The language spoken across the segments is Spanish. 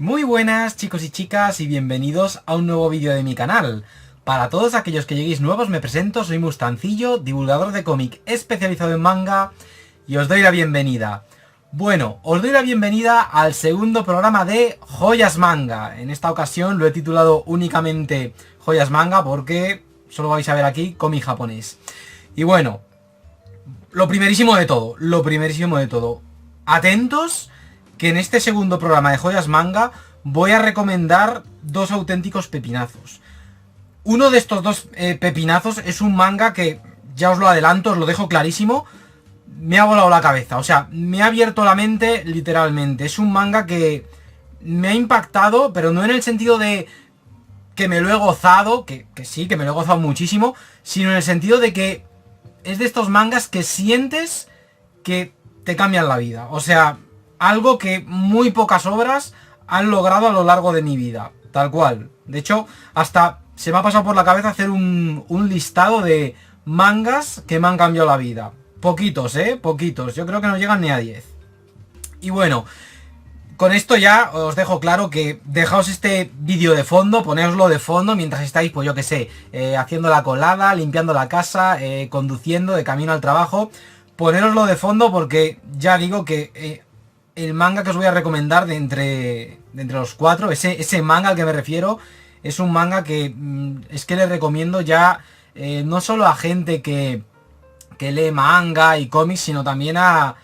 Muy buenas chicos y chicas y bienvenidos a un nuevo vídeo de mi canal. Para todos aquellos que lleguéis nuevos me presento, soy Mustancillo, divulgador de cómic especializado en manga y os doy la bienvenida. Bueno, os doy la bienvenida al segundo programa de Joyas Manga. En esta ocasión lo he titulado únicamente Joyas Manga porque solo vais a ver aquí cómic japonés. Y bueno, lo primerísimo de todo, atentos que en este segundo programa de Joyas Manga voy a recomendar dos auténticos pepinazos. Uno de estos dos pepinazos es un manga que, ya os lo adelanto, os lo dejo clarísimo, me ha volado la cabeza, o sea, me ha abierto la mente literalmente. Es un manga que me ha impactado, pero no en el sentido de que me lo he gozado, que sí, que me lo he gozado muchísimo, sino en el sentido de que es de estos mangas que sientes que te cambian la vida. O sea, algo que muy pocas obras han logrado a lo largo de mi vida. Tal cual. De hecho, hasta se me ha pasado por la cabeza hacer un listado de mangas que me han cambiado la vida. Poquitos, poquitos. Yo creo que no llegan ni a 10. Y bueno, con esto ya os dejo claro que dejaos este vídeo de fondo, ponéoslo de fondo mientras estáis, pues yo que sé, haciendo la colada, limpiando la casa, conduciendo de camino al trabajo. Ponéroslo de fondo porque ya digo que el manga que os voy a recomendar de entre los cuatro, ese manga al que me refiero, es un manga que es que le recomiendo ya no solo a gente que lee manga y cómics, sino también a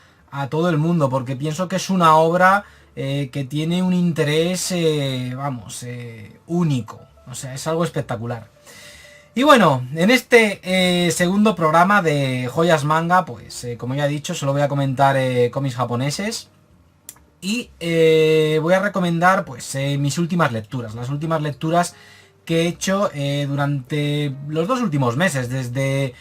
todo el mundo, porque pienso que es una obra que tiene un interés, único. O sea, es algo espectacular. Y bueno, en este segundo programa de Joyas Manga, pues como ya he dicho, solo voy a comentar cómics japoneses. Y voy a recomendar pues mis últimas lecturas, las últimas lecturas que he hecho durante los dos últimos meses, desde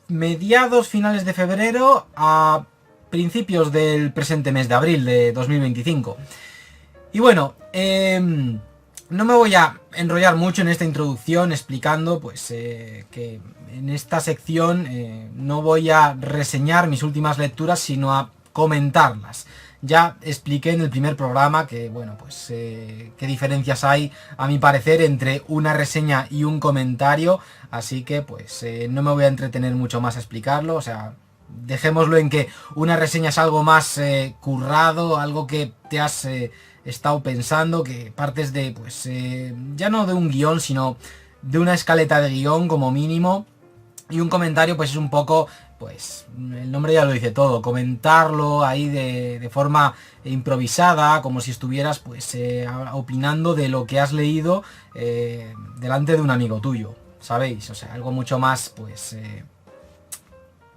mediados finales de febrero a principios del presente mes de abril de 2025. Y bueno, no me voy a enrollar mucho en esta introducción explicando pues que en esta sección no voy a reseñar mis últimas lecturas, sino a comentarlas. Ya expliqué en el primer programa que, bueno, pues qué diferencias hay, a mi parecer, entre una reseña y un comentario, así que pues no me voy a entretener mucho más a explicarlo. O sea, dejémoslo en que una reseña es algo más currado, algo que te has estado pensando, que partes de, pues, ya no de un guión, sino de una escaleta de guión como mínimo. Y un comentario pues es un poco, pues el nombre ya lo dice todo, comentarlo ahí de forma improvisada, como si estuvieras pues opinando de lo que has leído delante de un amigo tuyo, ¿sabéis? O sea, algo mucho más pues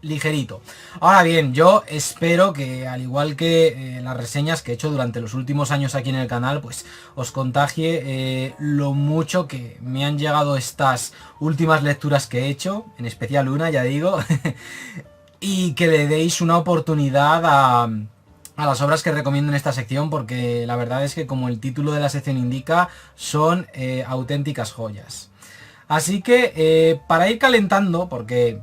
ligerito. Ahora bien, yo espero que, al igual que las reseñas que he hecho durante los últimos años aquí en el canal, pues os contagie lo mucho que me han llegado estas últimas lecturas que he hecho, en especial una, ya digo, y que le deis una oportunidad a las obras que recomiendo en esta sección, porque la verdad es que, como el título de la sección indica, son auténticas joyas. Así que, para ir calentando, porque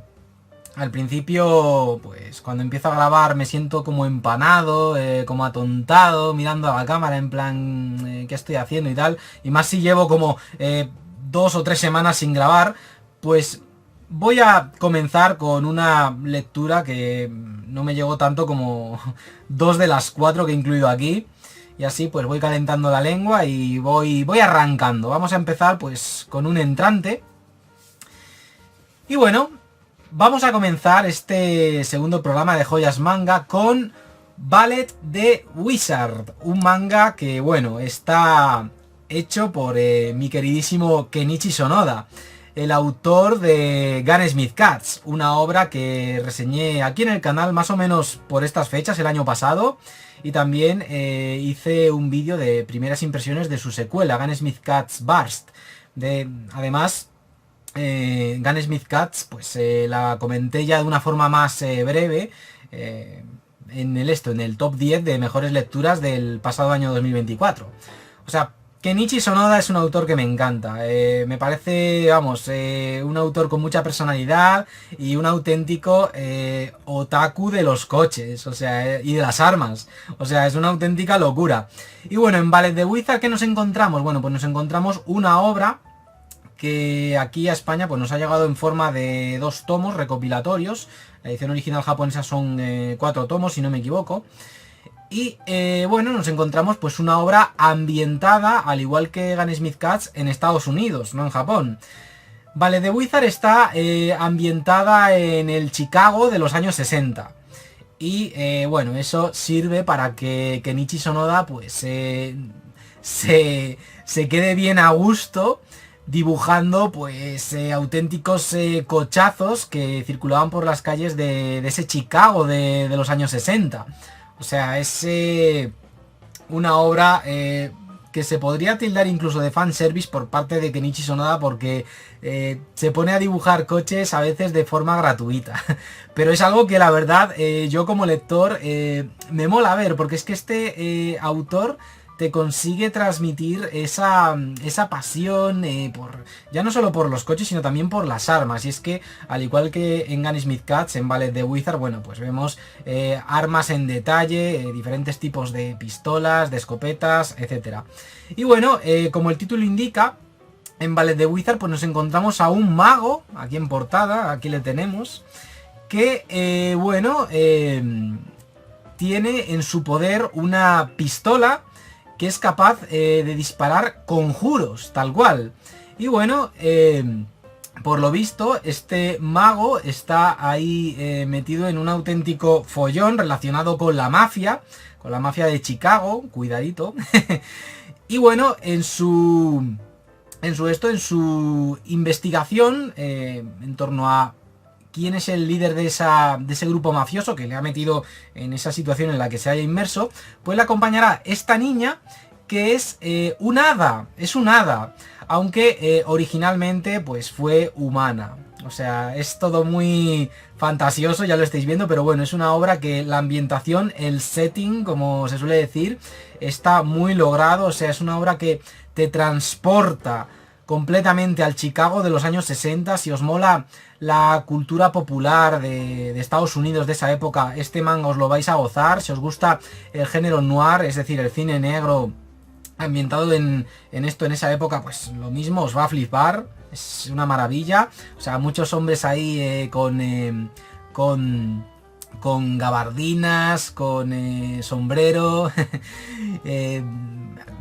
al principio, pues cuando empiezo a grabar me siento como empanado, como atontado, mirando a la cámara en plan, ¿qué estoy haciendo y tal? Y más si llevo como 2 o 3 semanas sin grabar, pues voy a comenzar con una lectura que no me llegó tanto como 2 de las 4 que he incluido aquí. Y así pues voy calentando la lengua y voy arrancando. Vamos a empezar pues con un entrante. Y bueno, vamos a comenzar este segundo programa de Joyas Manga con Ballet the Wizard, un manga que, bueno, está hecho por mi queridísimo Kenichi Sonoda, el autor de Gun Smith Cats, una obra que reseñé aquí en el canal más o menos por estas fechas el año pasado, y también hice un vídeo de primeras impresiones de su secuela, Gun Smith Cats Burst. Además, Gun Smith Cats, pues la comenté ya de una forma más breve en el top 10 de mejores lecturas del pasado año 2024. O sea, Kenichi Sonoda es un autor que me encanta, me parece, vamos, un autor con mucha personalidad y un auténtico otaku de los coches, o sea, y de las armas, o sea, es una auténtica locura. Y bueno, en Ballet de Wizard, ¿qué nos encontramos? Bueno, pues nos encontramos una obra que aquí a España pues nos ha llegado en forma de 2 tomos recopilatorios. La edición original japonesa son 4 tomos, si no me equivoco. Y bueno, nos encontramos pues una obra ambientada, al igual que Gunsmith Cats, en Estados Unidos, no en Japón. Ballet de Wizard está ambientada en el Chicago de los años 60. Y bueno, eso sirve para que Kenichi Sonoda pues se quede bien a gusto dibujando pues auténticos cochazos que circulaban por las calles de ese Chicago de los años 60. O sea, es una obra que se podría tildar incluso de fanservice por parte de Kenichi Sonoda, porque se pone a dibujar coches a veces de forma gratuita. Pero es algo que la verdad yo como lector me mola ver, porque es que este autor te consigue transmitir esa pasión ya no solo por los coches, sino también por las armas. Y es que, al igual que en Gunsmith Cats, en Ballet de Wizard, bueno, pues vemos armas en detalle, diferentes tipos de pistolas, de escopetas, etcétera. Y bueno, como el título indica, en Ballet de Wizard pues nos encontramos a un mago, aquí en portada, aquí le tenemos, que, bueno, tiene en su poder una pistola que es capaz de disparar conjuros, tal cual. Y bueno, por lo visto, este mago está ahí metido en un auténtico follón relacionado con la mafia de Chicago, cuidadito. Y bueno, en su investigación en torno a quién es el líder de ese grupo mafioso que le ha metido en esa situación en la que se haya inmerso, pues le acompañará esta niña que es un hada, aunque originalmente pues fue humana. O sea, es todo muy fantasioso, ya lo estáis viendo, pero bueno, es una obra que la ambientación, el setting, como se suele decir, está muy logrado. O sea, es una obra que te transporta completamente al Chicago de los años 60. Si os mola la cultura popular de Estados Unidos de esa época, este manga os lo vais a gozar. Si os gusta el género noir, es decir, el cine negro ambientado en esa época, pues lo mismo, os va a flipar. Es una maravilla. O sea, muchos hombres ahí con gabardinas, con sombrero,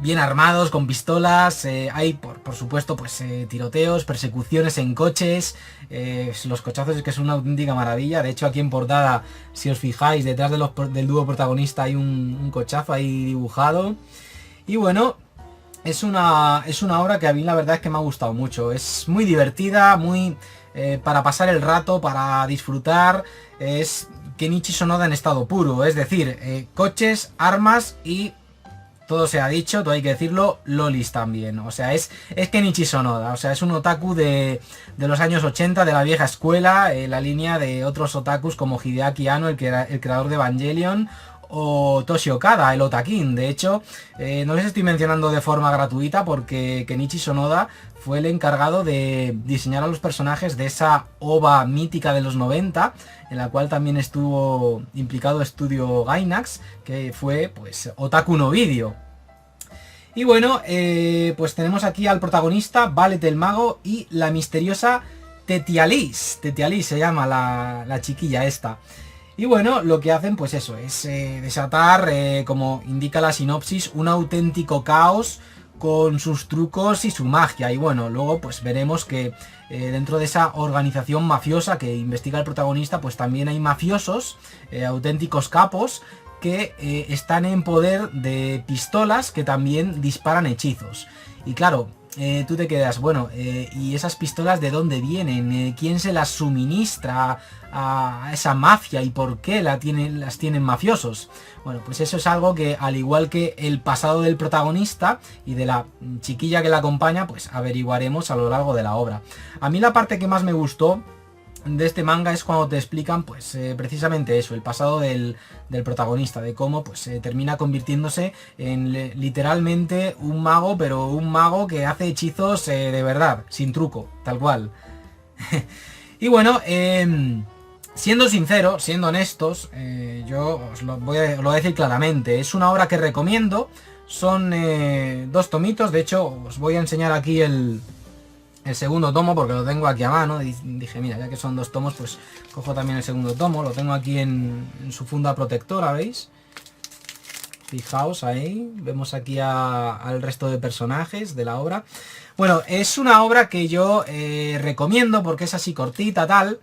bien armados, con pistolas. Hay, por supuesto, pues tiroteos, persecuciones en coches. Los cochazos es que es una auténtica maravilla. De hecho, aquí en portada, si os fijáis, detrás del dúo protagonista hay un cochazo ahí dibujado. Y bueno, es una obra que a mí la verdad es que me ha gustado mucho. Es muy divertida, muy para pasar el rato, para disfrutar. Es Kenichi Sonoda en estado puro, es decir, coches, armas y, todo se ha dicho, todo hay que decirlo, lolis también. O sea, es Kenichi Sonoda, o sea, es un otaku de los años 80, de la vieja escuela, la línea de otros otakus como Hideaki Anno, el creador de Evangelion, o Toshi Okada, el Otakin. De hecho, no les estoy mencionando de forma gratuita porque Kenichi Sonoda fue el encargado de diseñar a los personajes de esa OVA mítica de los 90, en la cual también estuvo implicado Estudio Gainax, que fue pues Otaku no Video. Y bueno, pues tenemos aquí al protagonista, Ballet el Mago, y la misteriosa Tetialis. Tetialis se llama la chiquilla esta. Y bueno, lo que hacen pues eso, es desatar, como indica la sinopsis, un auténtico caos con sus trucos y su magia. Y bueno, luego pues veremos que dentro de esa organización mafiosa que investiga el protagonista, pues también hay mafiosos, auténticos capos, que están en poder de pistolas que también disparan hechizos. Y claro, tú te quedas, bueno, ¿y esas pistolas de dónde vienen? ¿Quién se las suministra a esa mafia y por qué las tienen mafiosos? Bueno, pues eso es algo que, al igual que el pasado del protagonista y de la chiquilla que la acompaña, pues averiguaremos a lo largo de la obra. A mí la parte que más me gustó de este manga es cuando te explican pues precisamente eso, el pasado del protagonista, de cómo pues termina convirtiéndose en literalmente un mago, pero un mago que hace hechizos de verdad, sin truco, tal cual. Y bueno, siendo sincero, siendo honestos, yo os lo voy a decir claramente, es una obra que recomiendo, son 2 tomitos, de hecho os voy a enseñar aquí el segundo tomo porque lo tengo aquí a mano. Dije, mira, ya que son 2 tomos, pues cojo también el segundo tomo. Lo tengo aquí en su funda protectora, ¿veis? Fijaos ahí, vemos aquí al resto de personajes de la obra. Bueno, es una obra que yo recomiendo porque es así cortita, tal,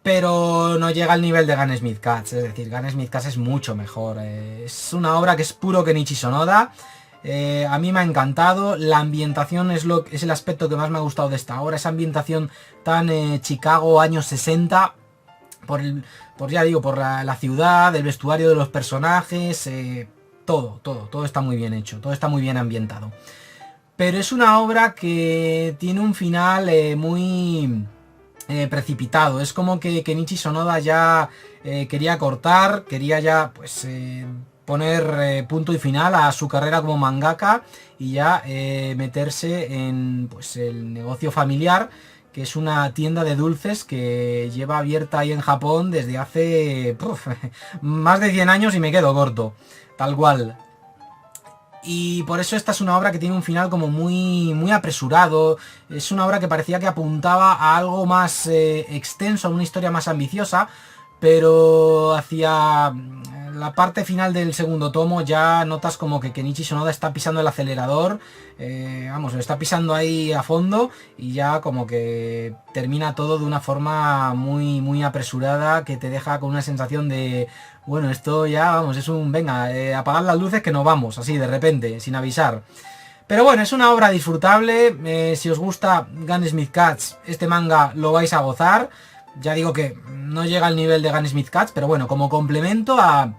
pero no llega al nivel de Gun-Smith Cats. Es decir, Gun-Smith Cats es mucho mejor. Es una obra que es puro Kenichi Sonoda. A mí me ha encantado, la ambientación es el aspecto que más me ha gustado de esta obra, esa ambientación tan Chicago años 60, por la ciudad, el vestuario de los personajes, todo está muy bien hecho, todo está muy bien ambientado. Pero es una obra que tiene un final muy precipitado, es como que Kenichi Sonoda ya quería cortar, quería ya pues poner punto y final a su carrera como mangaka y ya meterse en pues el negocio familiar, que es una tienda de dulces que lleva abierta ahí en Japón desde hace más de 100 años y me quedo corto, tal cual. Y por eso esta es una obra que tiene un final como muy apresurado. Es una obra que parecía que apuntaba a algo más extenso, a una historia más ambiciosa, pero hacia la parte final del segundo tomo ya notas como que Kenichi Sonoda está pisando el acelerador, vamos, lo está pisando ahí a fondo y ya como que termina todo de una forma muy apresurada, que te deja con una sensación de, bueno, esto ya, vamos, es un, venga, apagad las luces que nos vamos, así de repente, sin avisar. Pero bueno, es una obra disfrutable, si os gusta Gun-Smith Cats, este manga lo vais a gozar. Ya digo que no llega al nivel de Gun-Smith Cats, pero bueno, como complemento a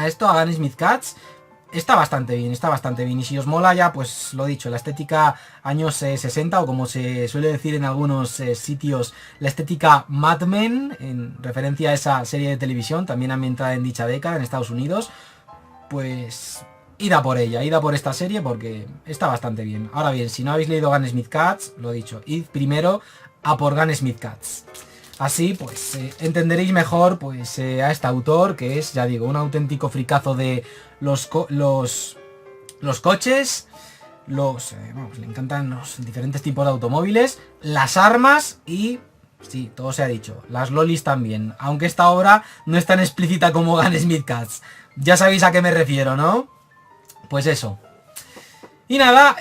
esto, a Gun-Smith Cats, está bastante bien, está bastante bien. Y si os mola ya, pues lo dicho, la estética años 60, o como se suele decir en algunos sitios, la estética Mad Men, en referencia a esa serie de televisión, también ambientada en dicha década en Estados Unidos, pues id a por ella, id a por esta serie porque está bastante bien. Ahora bien, si no habéis leído Gun-Smith Cats, lo dicho, id primero a por Gun-Smith Cats. Así pues entenderéis mejor pues a este autor, que es, ya digo, un auténtico fricazo de los coches, vamos, le encantan los diferentes tipos de automóviles, las armas y, sí, todo se ha dicho, las lolis también, aunque esta obra no es tan explícita como Gun-Smith Cats. Ya sabéis a qué me refiero, ¿no? Pues eso. Y nada,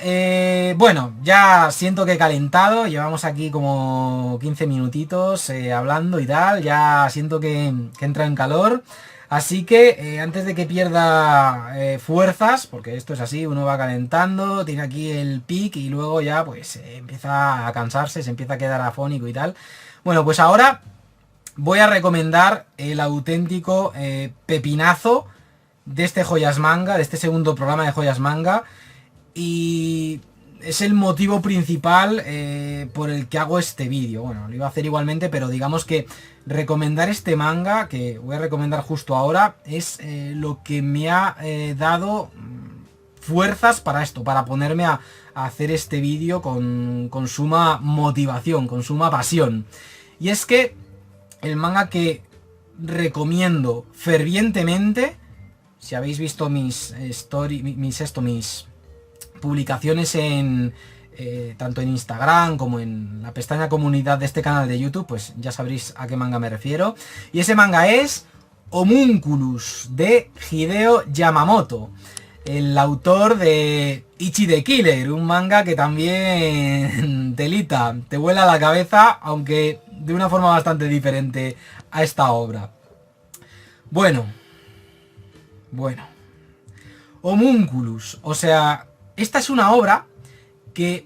bueno, ya siento que he calentado, llevamos aquí como 15 minutitos hablando y tal, ya siento que entra en calor, así que antes de que pierda fuerzas, porque esto es así, uno va calentando, tiene aquí el pic y luego ya pues empieza a cansarse, se empieza a quedar afónico y tal. Bueno, pues ahora voy a recomendar el auténtico pepinazo de este Joyas Manga, de este segundo programa de Joyas Manga. Y es el motivo principal por el que hago este vídeo. Bueno, lo iba a hacer igualmente, pero digamos que recomendar este manga, que voy a recomendar justo ahora, es lo que me ha dado fuerzas para esto, para ponerme a hacer este vídeo con suma motivación, con suma pasión. Y es que el manga que recomiendo fervientemente, si habéis visto mis publicaciones en tanto en Instagram como en la pestaña comunidad de este canal de YouTube, pues ya sabréis a qué manga me refiero. Y ese manga es Homunculus, de Hideo Yamamoto, el autor de Ichi the Killer, un manga que también telita, te vuela la cabeza, aunque de una forma bastante diferente a esta obra. Bueno, Homunculus, o sea, esta es una obra que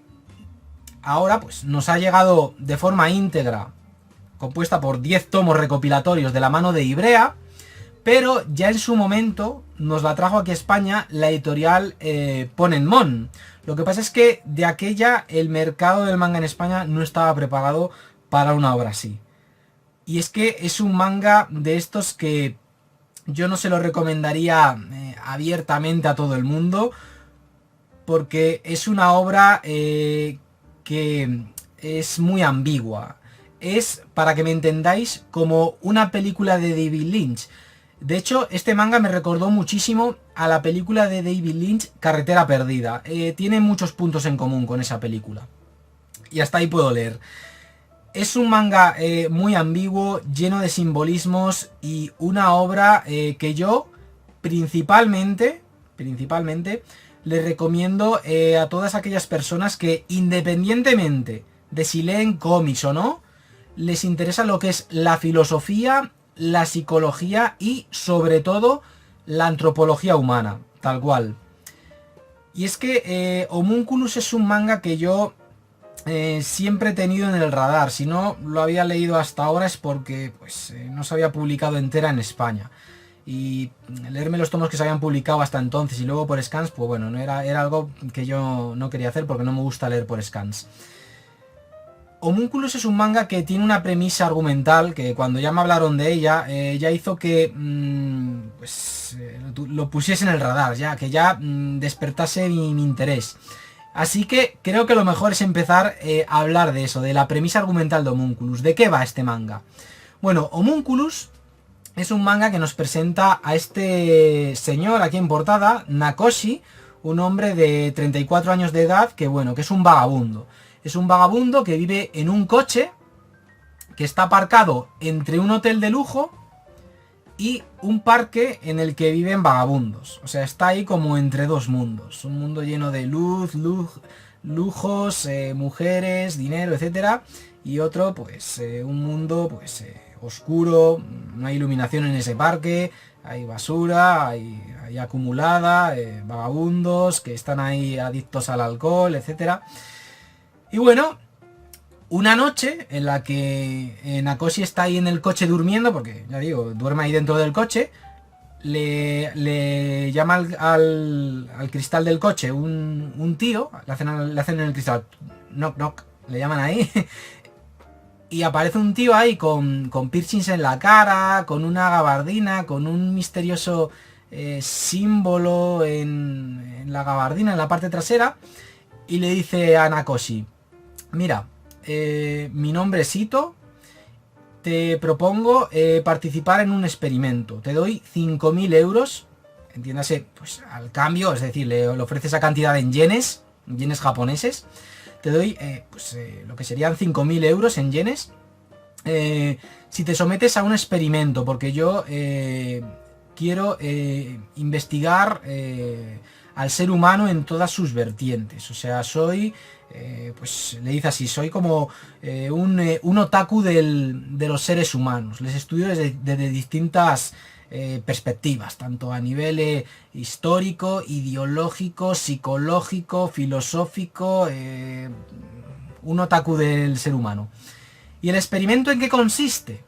ahora pues nos ha llegado de forma íntegra, compuesta por 10 tomos recopilatorios de la mano de Ibrea, pero ya en su momento nos la trajo aquí a España la editorial Ponenmon. Lo que pasa es que de aquella el mercado del manga en España no estaba preparado para una obra así. Y es que es un manga de estos que yo no se lo recomendaría abiertamente a todo el mundo, porque es una obra que es muy ambigua. Es, para que me entendáis, como una película de David Lynch. De hecho, este manga me recordó muchísimo a la película de David Lynch, Carretera Perdida. Tiene muchos puntos en común con esa película. Y hasta ahí puedo leer. Es un manga muy ambiguo, lleno de simbolismos y una obra que yo principalmente le recomiendo a todas aquellas personas que, independientemente de si leen cómics o no, les interesa lo que es la filosofía, la psicología y sobre todo la antropología humana, tal cual. Y es que Homunculus es un manga que yo siempre he tenido en el radar. Si no lo había leído hasta ahora es porque pues, no se había publicado entera en España. Y leerme los tomos que se habían publicado hasta entonces y luego por scans, pues bueno, era algo que yo no quería hacer porque no me gusta leer por scans. Homunculus es un manga que tiene una premisa argumental que cuando ya me hablaron de ella, ya hizo que lo pusiese en el radar, ya que ya despertase mi interés. Así que creo que lo mejor es empezar a hablar de eso, de la premisa argumental de Homunculus. ¿De qué va este manga? Bueno, Homunculus es un manga que nos presenta a este señor aquí en portada, Nakoshi, un hombre de 34 años de edad que, bueno, que es un vagabundo. Es un vagabundo que vive en un coche que está aparcado entre un hotel de lujo y un parque en el que viven vagabundos. O sea, está ahí como entre dos mundos. Un mundo lleno de lujos, mujeres, dinero, etcétera. Y otro, pues, un mundo, pues, oscuro. No hay iluminación en ese parque. Hay basura, hay acumulada, vagabundos que están ahí adictos al alcohol, etcétera. Y bueno, una noche en la que Nakoshi está ahí en el coche durmiendo, porque ya digo, duerme ahí dentro del coche, le llama al cristal del coche un tío, le hacen en el cristal, knock knock, le llaman ahí, y aparece un tío ahí con piercings en la cara, con una gabardina, con un misterioso símbolo en la gabardina, en la parte trasera, y le dice a Nakoshi, mira, mi nombre es Ito, te propongo participar en un experimento, te doy 5.000 euros, entiéndase, pues al cambio, es decir, le ofrece esa cantidad en yenes japoneses, te doy lo que serían 5.000 euros en yenes, si te sometes a un experimento, porque yo quiero investigar al ser humano en todas sus vertientes, o sea, soy... pues le dice así, soy como un otaku de los seres humanos. Les estudio desde distintas perspectivas, tanto a nivel histórico, ideológico, psicológico, filosófico, un otaku del ser humano. ¿Y el experimento en qué consiste?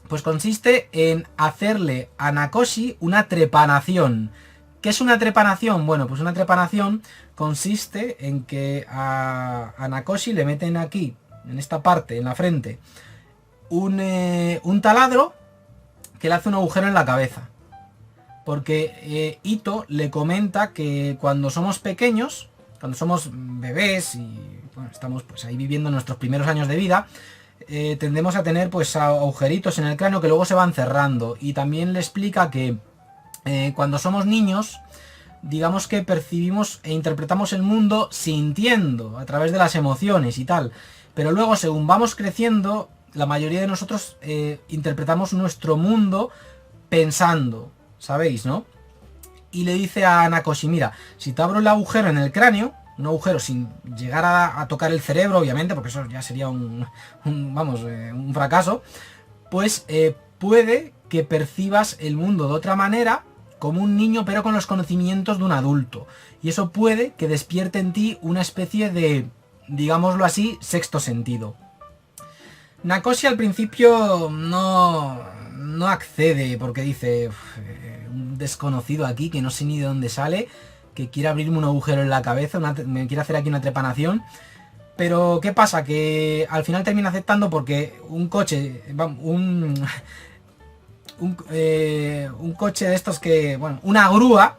Pues consiste en hacerle a Nakoshi una trepanación. ¿Qué es una trepanación? Bueno, pues una trepanación consiste en que a Nakoshi le meten aquí, en esta parte, en la frente, un taladro que le hace un agujero en la cabeza. Porque Ito le comenta que cuando somos pequeños, cuando somos bebés y bueno, estamos pues ahí viviendo nuestros primeros años de vida, tendemos a tener pues agujeritos en el cráneo que luego se van cerrando. Y también le explica que cuando somos niños, digamos que percibimos e interpretamos el mundo sintiendo, a través de las emociones y tal. Pero luego, según vamos creciendo, la mayoría de nosotros interpretamos nuestro mundo pensando, ¿sabéis, no? Y le dice a Nakoshi, mira, si te abro el agujero en el cráneo, un agujero sin llegar a tocar el cerebro, obviamente, porque eso ya sería un fracaso, pues puede que percibas el mundo de otra manera, como un niño pero con los conocimientos de un adulto. Y eso puede que despierte en ti una especie de, digámoslo así, sexto sentido. Nakoshi al principio no accede porque dice, un desconocido aquí que no sé ni de dónde sale, que quiere abrirme un agujero en la cabeza, me quiere hacer aquí una trepanación. Pero ¿qué pasa? Que al final termina aceptando porque un coche, un coche de estos que, bueno, una grúa,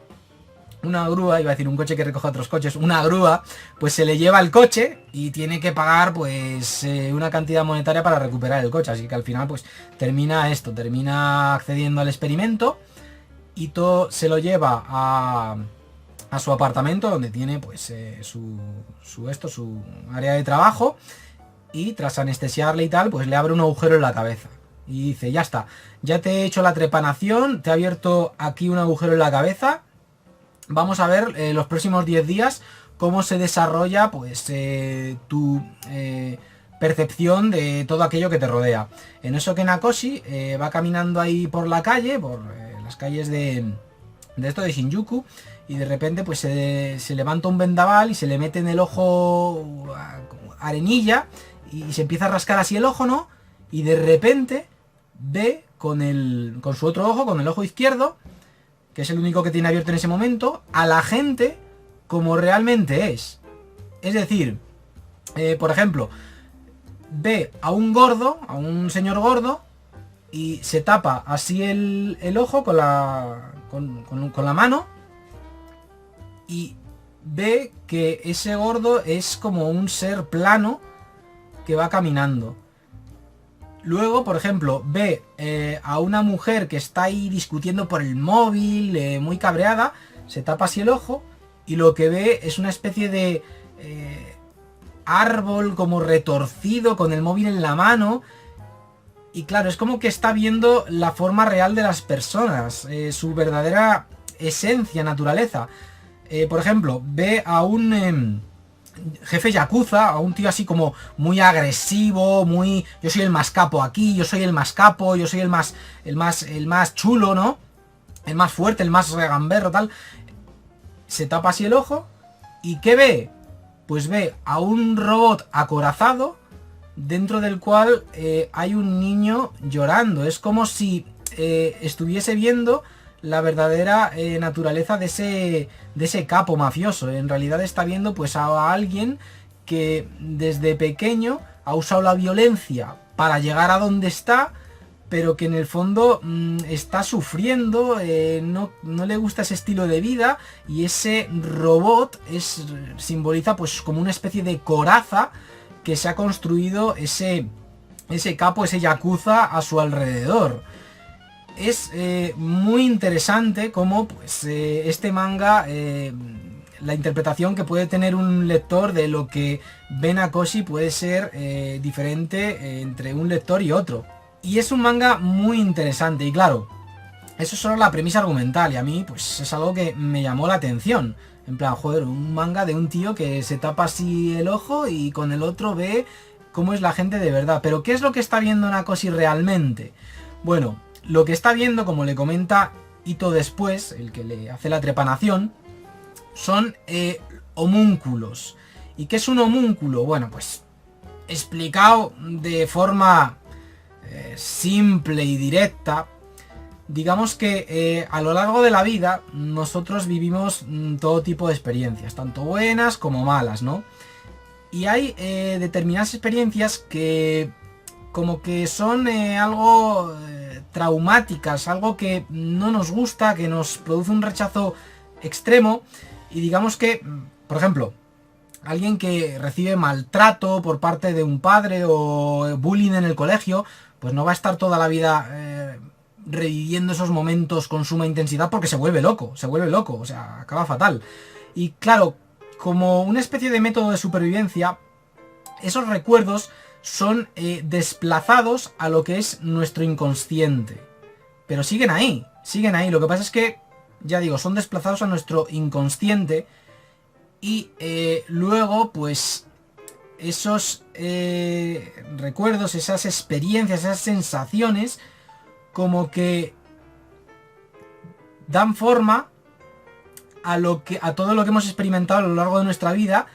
iba a decir un coche que recoge otros coches, una grúa, pues se le lleva el coche y tiene que pagar pues una cantidad monetaria para recuperar el coche. Así que al final pues termina accediendo al experimento y todo se lo lleva a su apartamento donde tiene pues su área de trabajo, y tras anestesiarle y tal pues le abre un agujero en la cabeza y dice: ya está, ya te he hecho la trepanación, te he abierto aquí un agujero en la cabeza, vamos a ver los próximos 10 días cómo se desarrolla pues tu percepción de todo aquello que te rodea. En eso que Nakoshi va caminando ahí por la calle, por las calles de esto de Shinjuku, y de repente pues se levanta un vendaval y se le mete en el ojo arenilla y se empieza a rascar así el ojo, ¿no? Y de repente ve con su otro ojo, con el ojo izquierdo, que es el único que tiene abierto en ese momento, a la gente como realmente es. Es decir, por ejemplo, ve a un señor gordo, y se tapa así el ojo con la mano, y ve que ese gordo es como un ser plano que va caminando. Luego, por ejemplo, ve a una mujer que está ahí discutiendo por el móvil, muy cabreada, se tapa así el ojo, y lo que ve es una especie de árbol como retorcido con el móvil en la mano. Y claro, es como que está viendo la forma real de las personas, su verdadera esencia, naturaleza. Por ejemplo, ve a un jefe yakuza, a un tío así como muy agresivo, muy: yo soy el más capo aquí, yo soy el más capo, yo soy el más chulo, ¿no? El más fuerte, el más regamberro, tal. Se tapa así el ojo, ¿y qué ve? Pues ve a un robot acorazado dentro del cual hay un niño llorando. Es como si estuviese viendo la verdadera naturaleza de ese capo mafioso. En realidad está viendo pues a alguien que desde pequeño ha usado la violencia para llegar a donde está, pero que en el fondo está sufriendo, no le gusta ese estilo de vida, y ese robot simboliza pues como una especie de coraza que se ha construido ese capo, ese yakuza a su alrededor. Es muy interesante cómo pues, este manga, la interpretación que puede tener un lector de lo que ve Nakoshi puede ser diferente entre un lector y otro. Y es un manga muy interesante, y claro, eso es solo la premisa argumental, y a mí pues es algo que me llamó la atención. En plan, joder, un manga de un tío que se tapa así el ojo y con el otro ve cómo es la gente de verdad. Pero ¿qué es lo que está viendo Nakoshi realmente? Bueno, lo que está viendo, como le comenta Ito después, el que le hace la trepanación, son homúnculos. ¿Y qué es un homúnculo? Bueno, pues explicado de forma simple y directa, digamos que a lo largo de la vida nosotros vivimos todo tipo de experiencias, tanto buenas como malas, ¿no? Y hay determinadas experiencias que como que son algo traumáticas, algo que no nos gusta, que nos produce un rechazo extremo, y digamos que, por ejemplo, alguien que recibe maltrato por parte de un padre o bullying en el colegio, pues no va a estar toda la vida reviviendo esos momentos con suma intensidad, porque se vuelve loco, o sea, acaba fatal. Y claro, como una especie de método de supervivencia, esos recuerdos son desplazados a lo que es nuestro inconsciente. Pero siguen ahí. Lo que pasa es que, ya digo, son desplazados a nuestro inconsciente, y luego, pues, esos recuerdos, esas experiencias, esas sensaciones, como que dan forma a todo lo que hemos experimentado a lo largo de nuestra vida,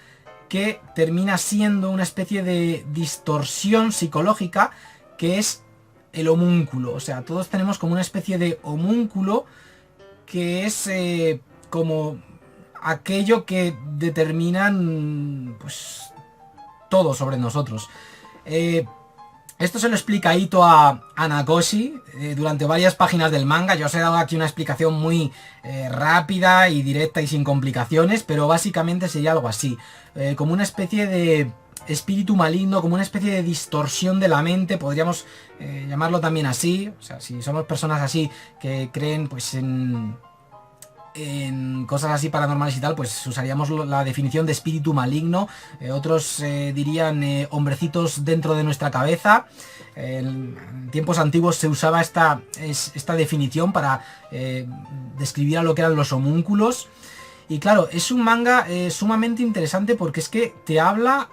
que termina siendo una especie de distorsión psicológica, que es el homúnculo. O sea, todos tenemos como una especie de homúnculo, que es como aquello que determinan pues todo sobre nosotros. Esto se lo explica Ito a Nakoshi durante varias páginas del manga. Yo os he dado aquí una explicación muy rápida y directa y sin complicaciones, pero básicamente sería algo así. Como una especie de espíritu maligno, como una especie de distorsión de la mente, podríamos llamarlo también así. O sea, si somos personas así que creen pues en cosas así paranormales y tal, pues usaríamos la definición de espíritu maligno. Otros dirían hombrecitos dentro de nuestra cabeza. En tiempos antiguos se usaba esta definición para describir a lo que eran los homúnculos. Y claro, es un manga sumamente interesante porque es que te habla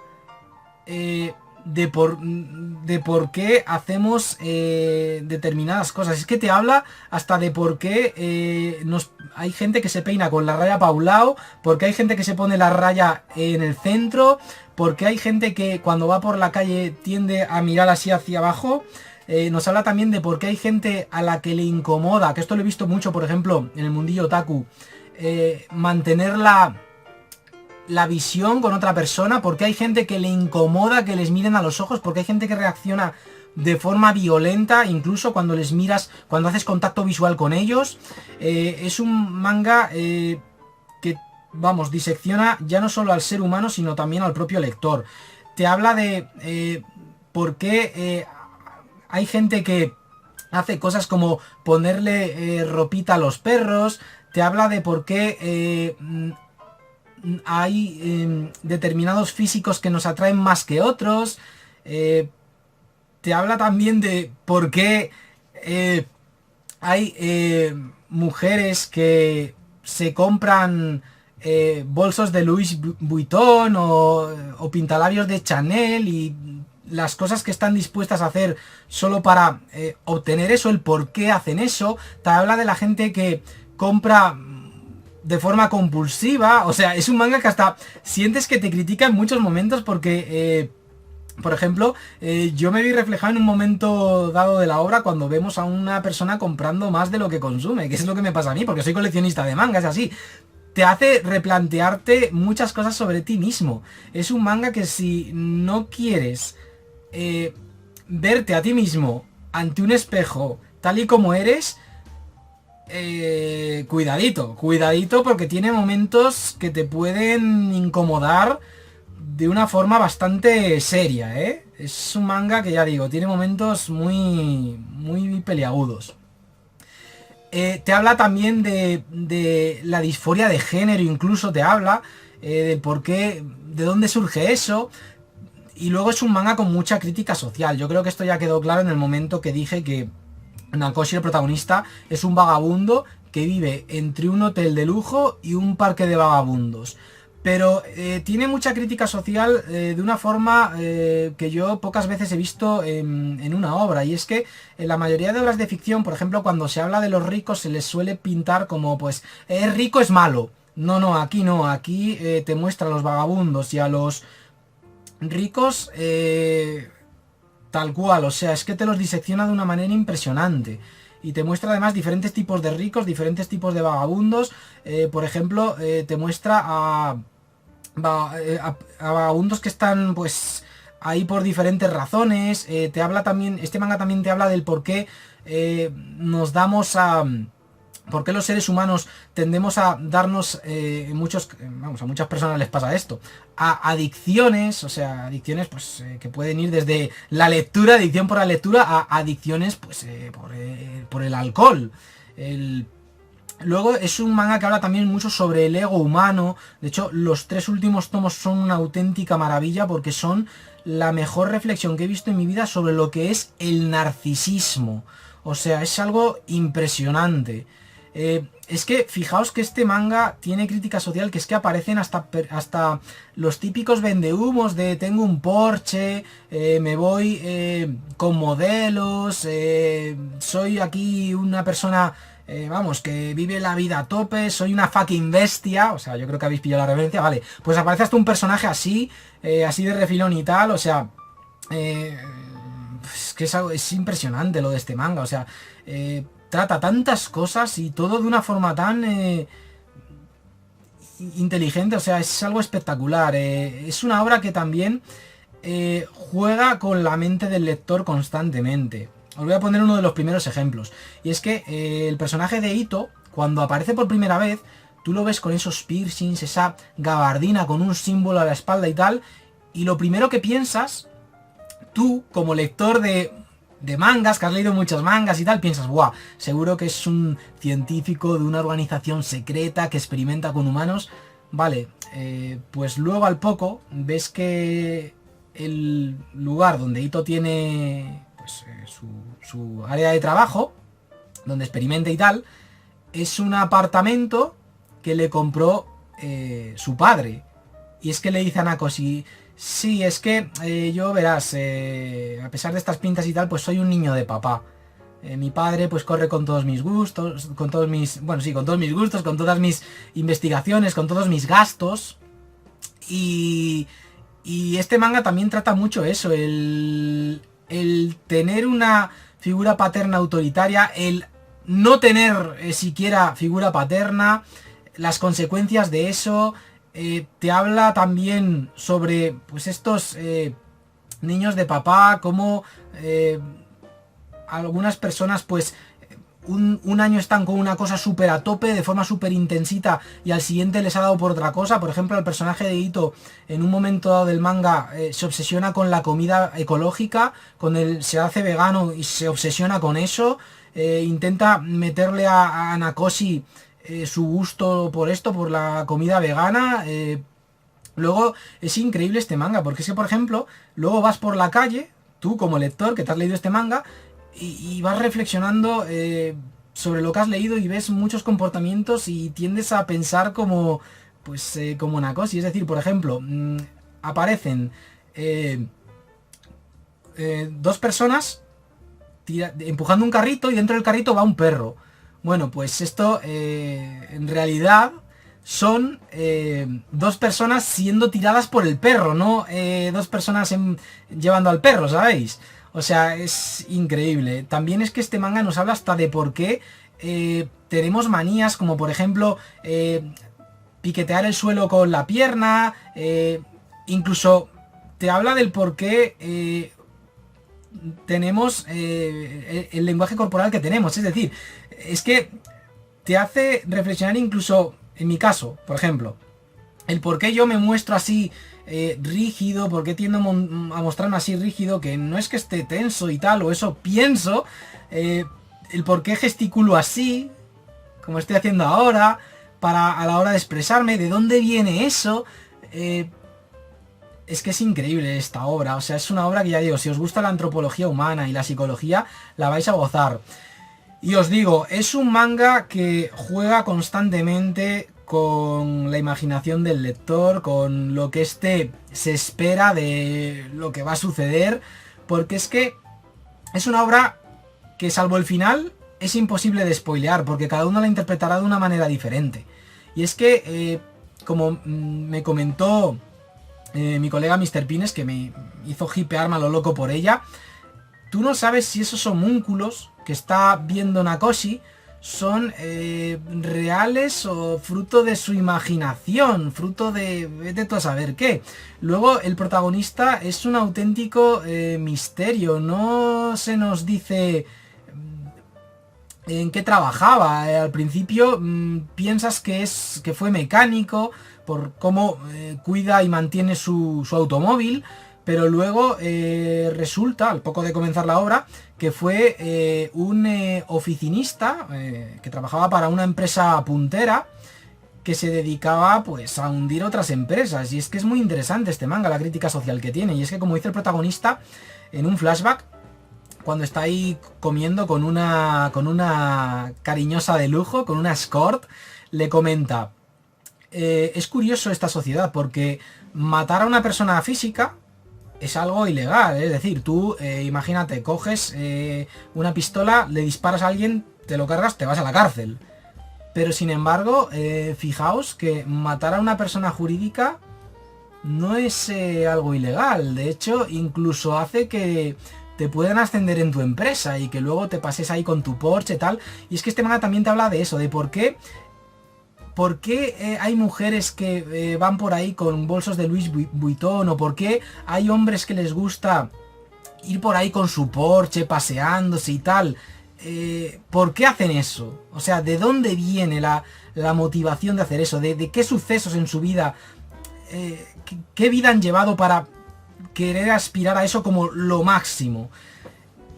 de por qué hacemos determinadas cosas. Es que te habla hasta de por qué hay gente que se peina con la raya pa' un lado, porque hay gente que se pone la raya en el centro, porque hay gente que cuando va por la calle tiende a mirar así hacia abajo. Nos habla también de por qué hay gente a la que le incomoda, que esto lo he visto mucho, por ejemplo, en el mundillo otaku, mantener la visión con otra persona, porque hay gente que le incomoda que les miren a los ojos, porque hay gente que reacciona de forma violenta, incluso cuando les miras, cuando haces contacto visual con ellos. Es un manga que, vamos, disecciona ya no solo al ser humano, sino también al propio lector. Te habla de por qué hay gente que hace cosas como ponerle ropita a los perros. Te habla de por qué hay determinados físicos que nos atraen más que otros. Te habla también de por qué hay mujeres que se compran bolsos de Louis Vuitton o pintalabios de Chanel, y las cosas que están dispuestas a hacer solo para obtener eso, el por qué hacen eso. Te habla de la gente que compra de forma compulsiva. O sea, es un manga que hasta sientes que te critica en muchos momentos porque por ejemplo, yo me vi reflejado en un momento dado de la obra cuando vemos a una persona comprando más de lo que consume, que es lo que me pasa a mí, porque soy coleccionista de mangas, así. Te hace replantearte muchas cosas sobre ti mismo. Es un manga que si no quieres verte a ti mismo ante un espejo tal y como eres, cuidadito, porque tiene momentos que te pueden incomodar de una forma bastante seria, ¿eh? Es un manga que, ya digo, tiene momentos muy peliagudos. Te habla también de la disforia de género, incluso te habla de por qué, de dónde surge eso. Y luego es un manga con mucha crítica social. Yo creo que esto ya quedó claro en el momento que dije que Nakoshi, el protagonista, es un vagabundo que vive entre un hotel de lujo y un parque de vagabundos. Pero tiene mucha crítica social de una forma que yo pocas veces he visto en una obra. Y es que en la mayoría de obras de ficción, por ejemplo, cuando se habla de los ricos, se les suele pintar como, pues, rico es malo. No, aquí no. Aquí te muestra a los vagabundos y a los ricos tal cual. O sea, es que te los disecciona de una manera impresionante. Y te muestra además diferentes tipos de ricos, diferentes tipos de vagabundos. Por ejemplo, te muestra a vagabundos que están pues ahí por diferentes razones. Te habla también, este manga también te habla del por qué nos damos a... ¿Por qué los seres humanos tendemos a darnos, a muchas personas les pasa esto, a adicciones? O sea, adicciones pues que pueden ir desde la lectura, adicción por la lectura, a adicciones pues por el alcohol. Luego es un manga que habla también mucho sobre el ego humano. De hecho, los 3 últimos tomos son una auténtica maravilla porque son la mejor reflexión que he visto en mi vida sobre lo que es el narcisismo. O sea, es algo impresionante. Es que fijaos que este manga tiene crítica social, que es que aparecen hasta los típicos vendehumos de tengo un Porsche, me voy con modelos, soy aquí una persona, vamos, que vive la vida a tope, soy una fucking bestia. O sea, yo creo que habéis pillado la referencia, vale. Pues aparece hasta un personaje así, así de refilón y tal. O sea, es que es impresionante lo de este manga. O sea, trata tantas cosas y todo de una forma tan inteligente. O sea, es algo espectacular. Es una obra que también juega con la mente del lector constantemente. Os voy a poner uno de los primeros ejemplos. Y es que el personaje de Ito, cuando aparece por primera vez, tú lo ves con esos piercings, esa gabardina con un símbolo a la espalda y tal. Y lo primero que piensas, tú como lector de mangas, que has leído muchos mangas y tal, piensas, ¡buah! Seguro que es un científico de una organización secreta que experimenta con humanos. Vale, pues luego al poco ves que el lugar donde Ito tiene pues, su área de trabajo, donde experimenta y tal, es un apartamento que le compró su padre. Y es que le dice a Nakoshi, sí, es que yo verás, a pesar de estas pintas y tal, pues soy un niño de papá. Mi padre pues corre con todos mis gustos, con todos mis... Bueno, sí, con todos mis gustos, con todas mis investigaciones, con todos mis gastos. Y este manga también trata mucho eso, el tener una figura paterna autoritaria, el no tener siquiera figura paterna, las consecuencias de eso. Te habla también sobre pues estos niños de papá, como algunas personas pues un año están con una cosa súper a tope, de forma súper intensita, y al siguiente les ha dado por otra cosa. Por ejemplo, el personaje de Ito, en un momento dado del manga, se obsesiona con la comida ecológica, se hace vegano y se obsesiona con eso. Intenta meterle a Nakoshi su gusto por esto, por la comida vegana. Luego es increíble este manga, porque es que, por ejemplo, luego vas por la calle, tú como lector que te has leído este manga, y vas reflexionando sobre lo que has leído y ves muchos comportamientos y tiendes a pensar como pues como Nakoshi. Es decir, por ejemplo, aparecen dos personas empujando un carrito, y dentro del carrito va un perro. Bueno, pues esto en realidad son dos personas siendo tiradas por el perro, no dos personas llevando al perro, ¿sabéis? O sea, es increíble. También es que este manga nos habla hasta de por qué tenemos manías, como por ejemplo piquetear el suelo con la pierna. Incluso te habla del por qué tenemos el lenguaje corporal que tenemos. Es decir, es que te hace reflexionar, incluso en mi caso, por ejemplo, el por qué yo me muestro así rígido, por qué tiendo a mostrarme así rígido, que no es que esté tenso y tal, o eso pienso, el por qué gesticulo así, como estoy haciendo ahora, a la hora de expresarme, de dónde viene eso. Es que es increíble esta obra. O sea, es una obra que, ya digo, si os gusta la antropología humana y la psicología, la vais a gozar. Y os digo, es un manga que juega constantemente con la imaginación del lector, con lo que éste se espera de lo que va a suceder, porque es que es una obra que, salvo el final, es imposible de spoilear, porque cada uno la interpretará de una manera diferente. Y es que, como me comentó mi colega Mr. Pines, que me hizo hipearme a lo loco por ella, tú no sabes si esos homúnculos que está viendo Nakoshi son reales o fruto de su imaginación, fruto de todo saber qué. Luego el protagonista es un auténtico misterio, no se nos dice en qué trabajaba. Al principio piensas que fue mecánico por cómo cuida y mantiene su automóvil, pero luego resulta, al poco de comenzar la obra, que fue un oficinista que trabajaba para una empresa puntera que se dedicaba pues a hundir otras empresas. Y es que es muy interesante este manga, la crítica social que tiene. Y es que, como dice el protagonista en un flashback, cuando está ahí comiendo con una cariñosa de lujo, con una escort, le comenta: es curioso esta sociedad, porque matar a una persona física es algo ilegal. Es decir, tú imagínate, coges una pistola, le disparas a alguien, te lo cargas, te vas a la cárcel. Pero sin embargo, fijaos que matar a una persona jurídica no es algo ilegal. De hecho, incluso hace que te puedan ascender en tu empresa y que luego te pases ahí con tu Porsche y tal. Y es que este manga también te habla de eso, de por qué ¿por qué hay mujeres que van por ahí con bolsos de Louis Vuitton? ¿O por qué hay hombres que les gusta ir por ahí con su Porsche paseándose y tal? ¿Por qué hacen eso? O sea, ¿de dónde viene la motivación de hacer eso? ¿De qué sucesos en su vida? ¿Qué vida han llevado para querer aspirar a eso como lo máximo?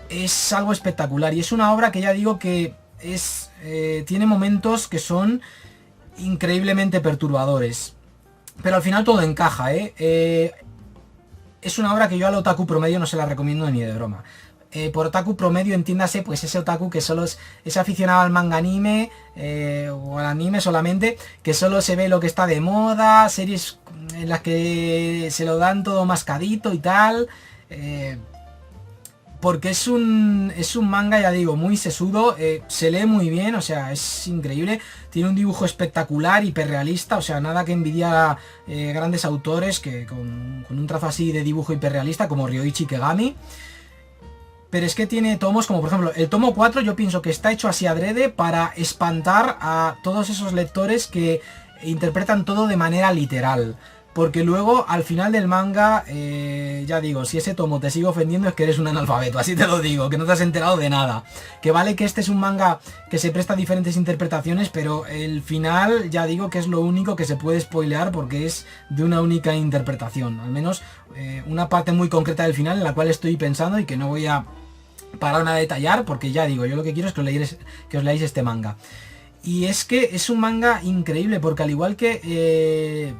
Es algo espectacular y es una obra que ya digo que tiene momentos que son increíblemente perturbadores. Pero al final todo encaja, Es una obra que yo al otaku promedio no se la recomiendo ni de broma. Por otaku promedio entiéndase pues ese otaku que solo es aficionado al manga anime o al anime solamente, que solo se ve lo que está de moda, series en las que se lo dan todo mascadito y tal, porque es un manga, ya digo, muy sesudo, se lee muy bien, o sea, es increíble, tiene un dibujo espectacular, hiperrealista, o sea, nada que envidiar a grandes autores que con un trazo así de dibujo hiperrealista como Ryoichi Kegami. Pero es que tiene tomos como por ejemplo el tomo 4, yo pienso que está hecho así adrede para espantar a todos esos lectores que interpretan todo de manera literal. Porque luego al final del manga, ya digo, si ese tomo te sigue ofendiendo es que eres un analfabeto, así te lo digo, que no te has enterado de nada. Que vale que este es un manga que se presta a diferentes interpretaciones, pero el final ya digo que es lo único que se puede spoilear porque es de una única interpretación. Al menos una parte muy concreta del final en la cual estoy pensando y que no voy a parar a detallar porque ya digo, yo lo que quiero es que os leáis este manga. Y es que es un manga increíble porque al igual que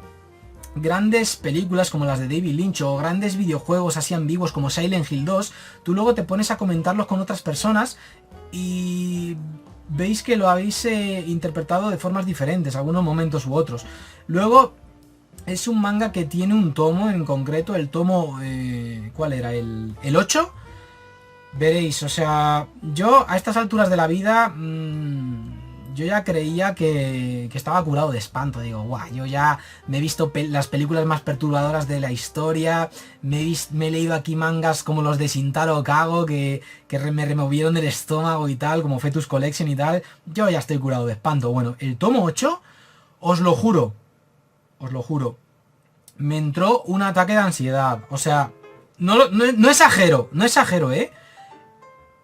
grandes películas como las de David Lynch o grandes videojuegos así ambiguos como Silent Hill 2, tú luego te pones a comentarlos con otras personas y veis que lo habéis interpretado de formas diferentes, algunos momentos u otros. Luego es un manga que tiene un tomo en concreto, el tomo, ¿cuál era? ¿El 8? Veréis, o sea, yo a estas alturas de la vida, yo ya creía que estaba curado de espanto. Digo, guau, yo ya me he visto las películas más perturbadoras de la historia, me he leído aquí mangas como los de Shintaro Kago, que me removieron del estómago y tal, como Fetus Collection y tal. Yo ya estoy curado de espanto. Bueno, el tomo 8, os lo juro, me entró un ataque de ansiedad. O sea, no exagero,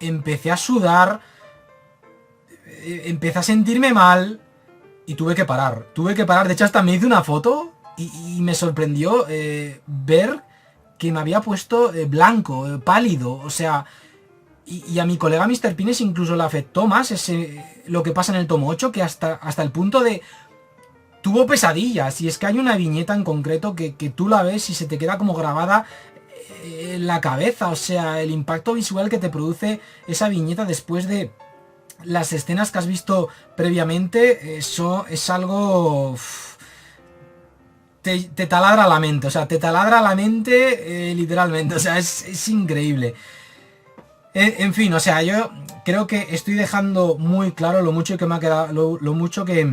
empecé a sudar, empecé a sentirme mal y tuve que parar. De hecho, hasta me hice una foto y me sorprendió ver que me había puesto blanco, pálido. O sea, y a mi colega Mr. Pines incluso le afectó más lo que pasa en el tomo 8, que hasta el punto de... Tuvo pesadillas. Y es que hay una viñeta en concreto que tú la ves y se te queda como grabada en la cabeza. O sea, el impacto visual que te produce esa viñeta después de las escenas que has visto previamente, eso es algo... Te taladra la mente, o sea, te taladra la mente literalmente, o sea, es increíble. En fin, o sea, yo creo que estoy dejando muy claro lo mucho que me ha quedado, lo mucho que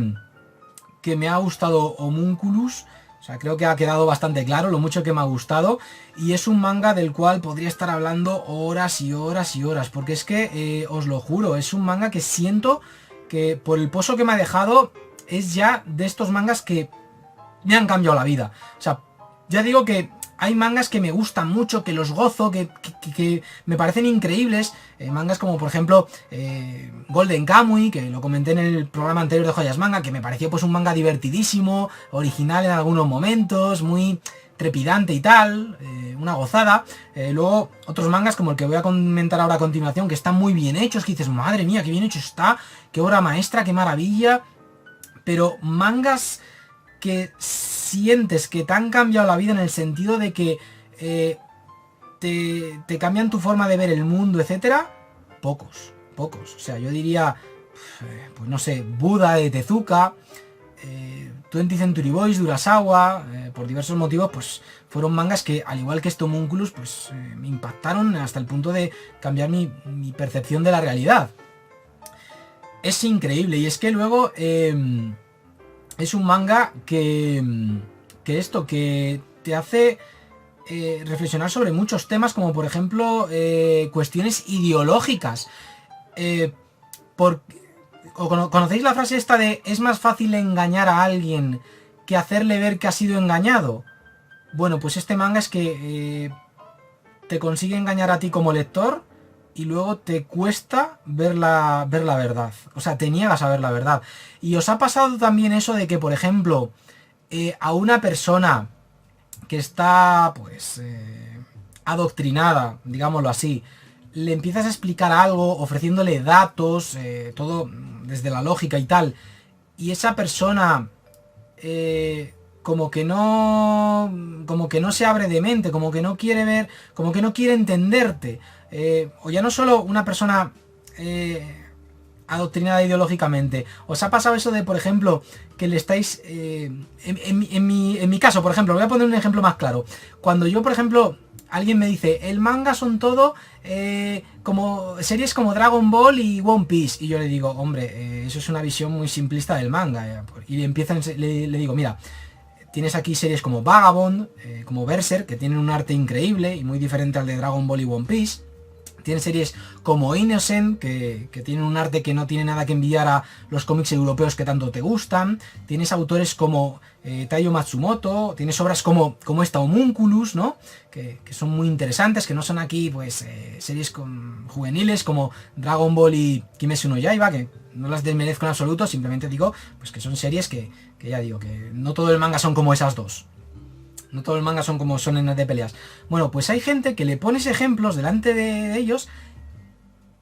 me ha gustado Homunculus. O sea, creo que ha quedado bastante claro lo mucho que me ha gustado. Y es un manga del cual podría estar hablando horas y horas y horas. Porque es que, os lo juro, es un manga que siento que por el pozo que me ha dejado es ya de estos mangas que me han cambiado la vida. O sea, ya digo que hay mangas que me gustan mucho, que los gozo, que me parecen increíbles. Mangas como por ejemplo Golden Kamuy, que lo comenté en el programa anterior de Joyas Manga, que me pareció pues un manga divertidísimo, original en algunos momentos, muy trepidante y tal, una gozada. Luego otros mangas como el que voy a comentar ahora a continuación, que están muy bien hechos, que dices, madre mía, qué bien hecho está, qué obra maestra, qué maravilla. Pero mangas que sientes que te han cambiado la vida en el sentido de que te cambian tu forma de ver el mundo, etcétera, pocos. O sea, yo diría, pues no sé, Buda de Tezuka, 20th Century Boys de Urasawa, por diversos motivos, pues fueron mangas que, al igual que este Homunculus, pues me impactaron hasta el punto de cambiar mi percepción de la realidad. Es increíble, y es que luego... es un manga que te hace reflexionar sobre muchos temas, como por ejemplo cuestiones ideológicas. ¿Conocéis la frase esta de es más fácil engañar a alguien que hacerle ver que ha sido engañado? Bueno, pues este manga es que te consigue engañar a ti como lector y luego te cuesta ver la verdad. O sea, te niegas a ver la verdad. Y os ha pasado también eso de que, por ejemplo, a una persona que está, pues, adoctrinada, digámoslo así, le empiezas a explicar algo ofreciéndole datos, todo desde la lógica y tal, y esa persona como que no se abre de mente, como que no quiere ver, como que no quiere entenderte, o ya no solo una persona adoctrinada ideológicamente. ¿Os ha pasado eso de, por ejemplo, que le estáis... en mi caso, por ejemplo, voy a poner un ejemplo más claro. Cuando yo, por ejemplo, alguien me dice, el manga son todo como series como Dragon Ball y One Piece. Y yo le digo, hombre, eso es una visión muy simplista del manga. Y le digo, mira, tienes aquí series como Vagabond, como Berserk, que tienen un arte increíble y muy diferente al de Dragon Ball y One Piece. Tienes series como Innocent, que tienen un arte que no tiene nada que envidiar a los cómics europeos que tanto te gustan. Tienes autores como Taiyo Matsumoto. Tienes obras como esta Homunculus, ¿no? Que son muy interesantes, que no son aquí, pues, series juveniles como Dragon Ball y Kimetsu no Yaiba, que no las desmerezco en absoluto, simplemente digo, pues que son series que ya digo, que no todo el manga son como esas dos. No todo el manga son como shonen de peleas. Bueno, pues hay gente que le pones ejemplos delante de ellos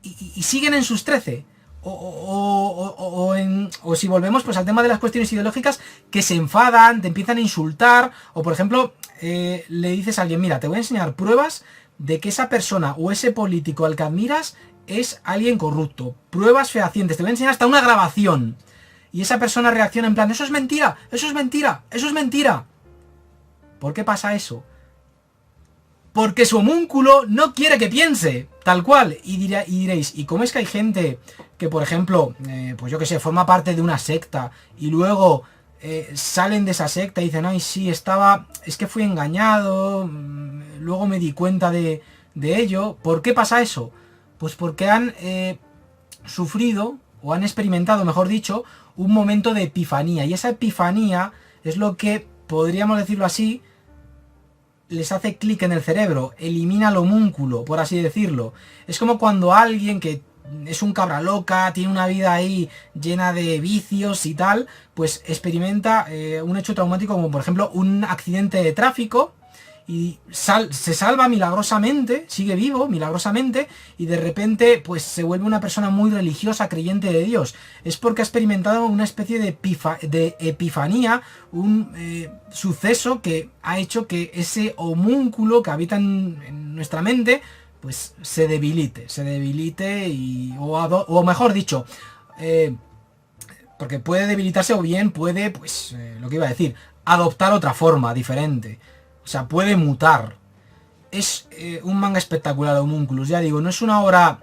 y siguen en sus 13. O si volvemos pues al tema de las cuestiones ideológicas, que se enfadan, te empiezan a insultar. O por ejemplo, le dices a alguien, mira, te voy a enseñar pruebas de que esa persona o ese político al que admiras es alguien corrupto. Pruebas fehacientes. Te voy a enseñar hasta una grabación. Y esa persona reacciona en plan, eso es mentira, eso es mentira, eso es mentira. ¿Por qué pasa eso? Porque su homúnculo no quiere que piense, tal cual. Y diréis, ¿y cómo es que hay gente que, por ejemplo, pues yo que sé, forma parte de una secta y luego salen de esa secta y dicen, ay, sí, es que fui engañado, luego me di cuenta de ello? ¿Por qué pasa eso? Pues porque han sufrido, o han experimentado, mejor dicho, un momento de epifanía. Y esa epifanía es lo que, podríamos decirlo así, les hace clic en el cerebro, elimina el homúnculo, por así decirlo. Es como cuando alguien que es un cabra loca, tiene una vida ahí llena de vicios y tal, pues experimenta un hecho traumático como por ejemplo un accidente de tráfico y se salva milagrosamente, sigue vivo milagrosamente y de repente pues se vuelve una persona muy religiosa, creyente de Dios. Es porque ha experimentado una especie de epifanía, un suceso que ha hecho que ese homúnculo que habita en nuestra mente pues se debilite o mejor dicho, porque puede debilitarse o bien puede, pues lo que iba a decir, adoptar otra forma diferente. O sea, puede mutar. Es un manga espectacular, Homunculus. Ya digo, no es una obra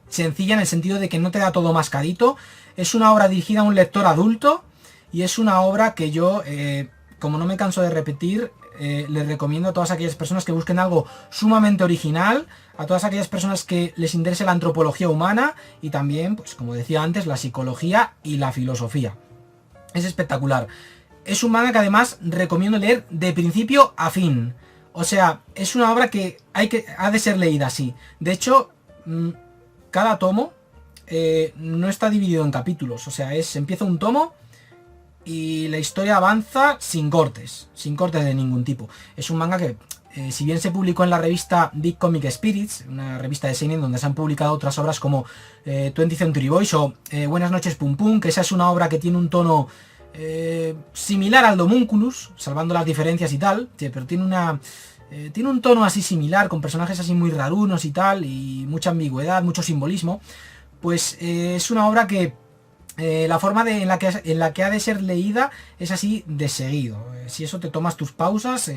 sencilla en el sentido de que no te da todo mascadito. Es una obra dirigida a un lector adulto. Y es una obra que yo, como no me canso de repetir, les recomiendo a todas aquellas personas que busquen algo sumamente original. A todas aquellas personas que les interese la antropología humana. Y también, pues como decía antes, la psicología y la filosofía. Es espectacular. Es un manga que además recomiendo leer de principio a fin. O sea, es una obra que ha de ser leída así. De hecho, cada tomo no está dividido en capítulos. O sea, empieza un tomo y la historia avanza sin cortes de ningún tipo. Es un manga que, si bien se publicó en la revista Big Comic Spirits, una revista de seinen donde se han publicado otras obras como 20th Century Boys o Buenas noches Pum Pum, que esa es una obra que tiene un tono similar al de Homunculus, salvando las diferencias y tal, pero tiene un tono así similar, con personajes así muy rarunos y tal, y mucha ambigüedad, mucho simbolismo. Pues es una obra que la forma en la que ha de ser leída es así de seguido. Si eso te tomas tus pausas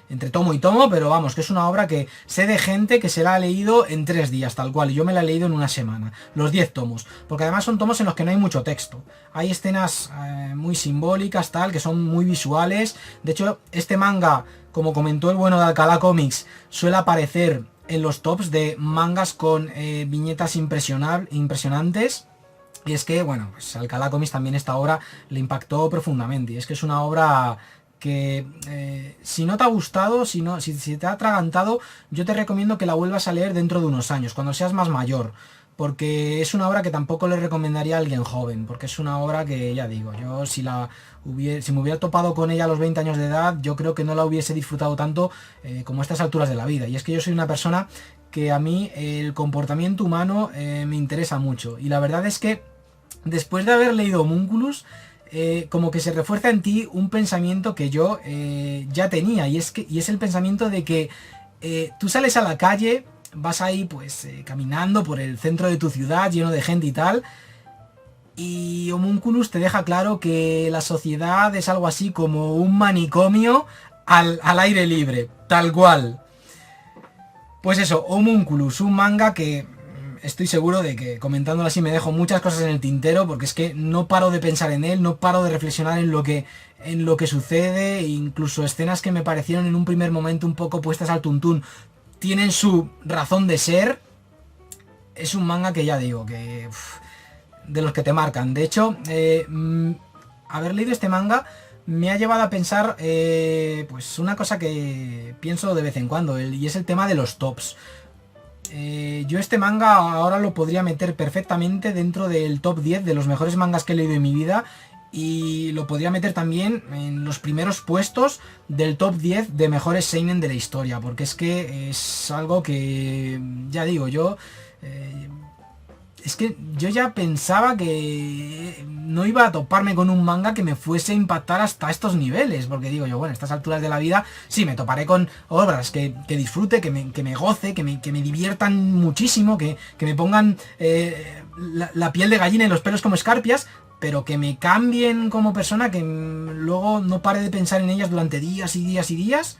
entre tomo y tomo, pero vamos, que es una obra que sé de gente que se la ha leído en 3 días, tal cual, y yo me la he leído en una semana, los 10 tomos, porque además son tomos en los que no hay mucho texto. Hay escenas muy simbólicas, tal, que son muy visuales. De hecho, este manga, como comentó el bueno de Alcalá Comics, suele aparecer en los tops de mangas con viñetas impresionantes. Y es que, bueno, pues Alcalá Comics también esta obra le impactó profundamente. Y es que es una obra que si no te ha gustado, si te ha atragantado, yo te recomiendo que la vuelvas a leer dentro de unos años, cuando seas más mayor. Porque es una obra que tampoco le recomendaría a alguien joven, porque es una obra que, ya digo, yo si me hubiera topado con ella a los 20 años de edad, yo creo que no la hubiese disfrutado tanto como a estas alturas de la vida. Y es que yo soy una persona que a mí el comportamiento humano me interesa mucho. Y la verdad es que después de haber leído Homúnculus, como que se refuerza en ti un pensamiento que yo ya tenía, y es el pensamiento de que tú sales a la calle, vas ahí pues caminando por el centro de tu ciudad lleno de gente y tal, y Homúnculus te deja claro que la sociedad es algo así como un manicomio al aire libre, tal cual. Pues eso, Homúnculus, un manga que estoy seguro de que comentándolo así me dejo muchas cosas en el tintero, porque es que no paro de pensar en él, no paro de reflexionar en lo que sucede, e incluso escenas que me parecieron en un primer momento un poco puestas al tuntún tienen su razón de ser. Es un manga que ya digo, que de los que te marcan. De hecho, haber leído este manga me ha llevado a pensar pues una cosa que pienso de vez en cuando, y es el tema de los tops. Yo este manga ahora lo podría meter perfectamente dentro del top 10 de los mejores mangas que he leído en mi vida, y lo podría meter también en los primeros puestos del top 10 de mejores seinen de la historia, porque es que es algo que, ya digo, es que yo ya pensaba que no iba a toparme con un manga que me fuese a impactar hasta estos niveles, porque digo yo, bueno, a estas alturas de la vida sí me toparé con obras que disfrute, que me goce, que me diviertan muchísimo, que me pongan la piel de gallina y los pelos como escarpias, pero que me cambien como persona, que luego no pare de pensar en ellas durante días y días y días.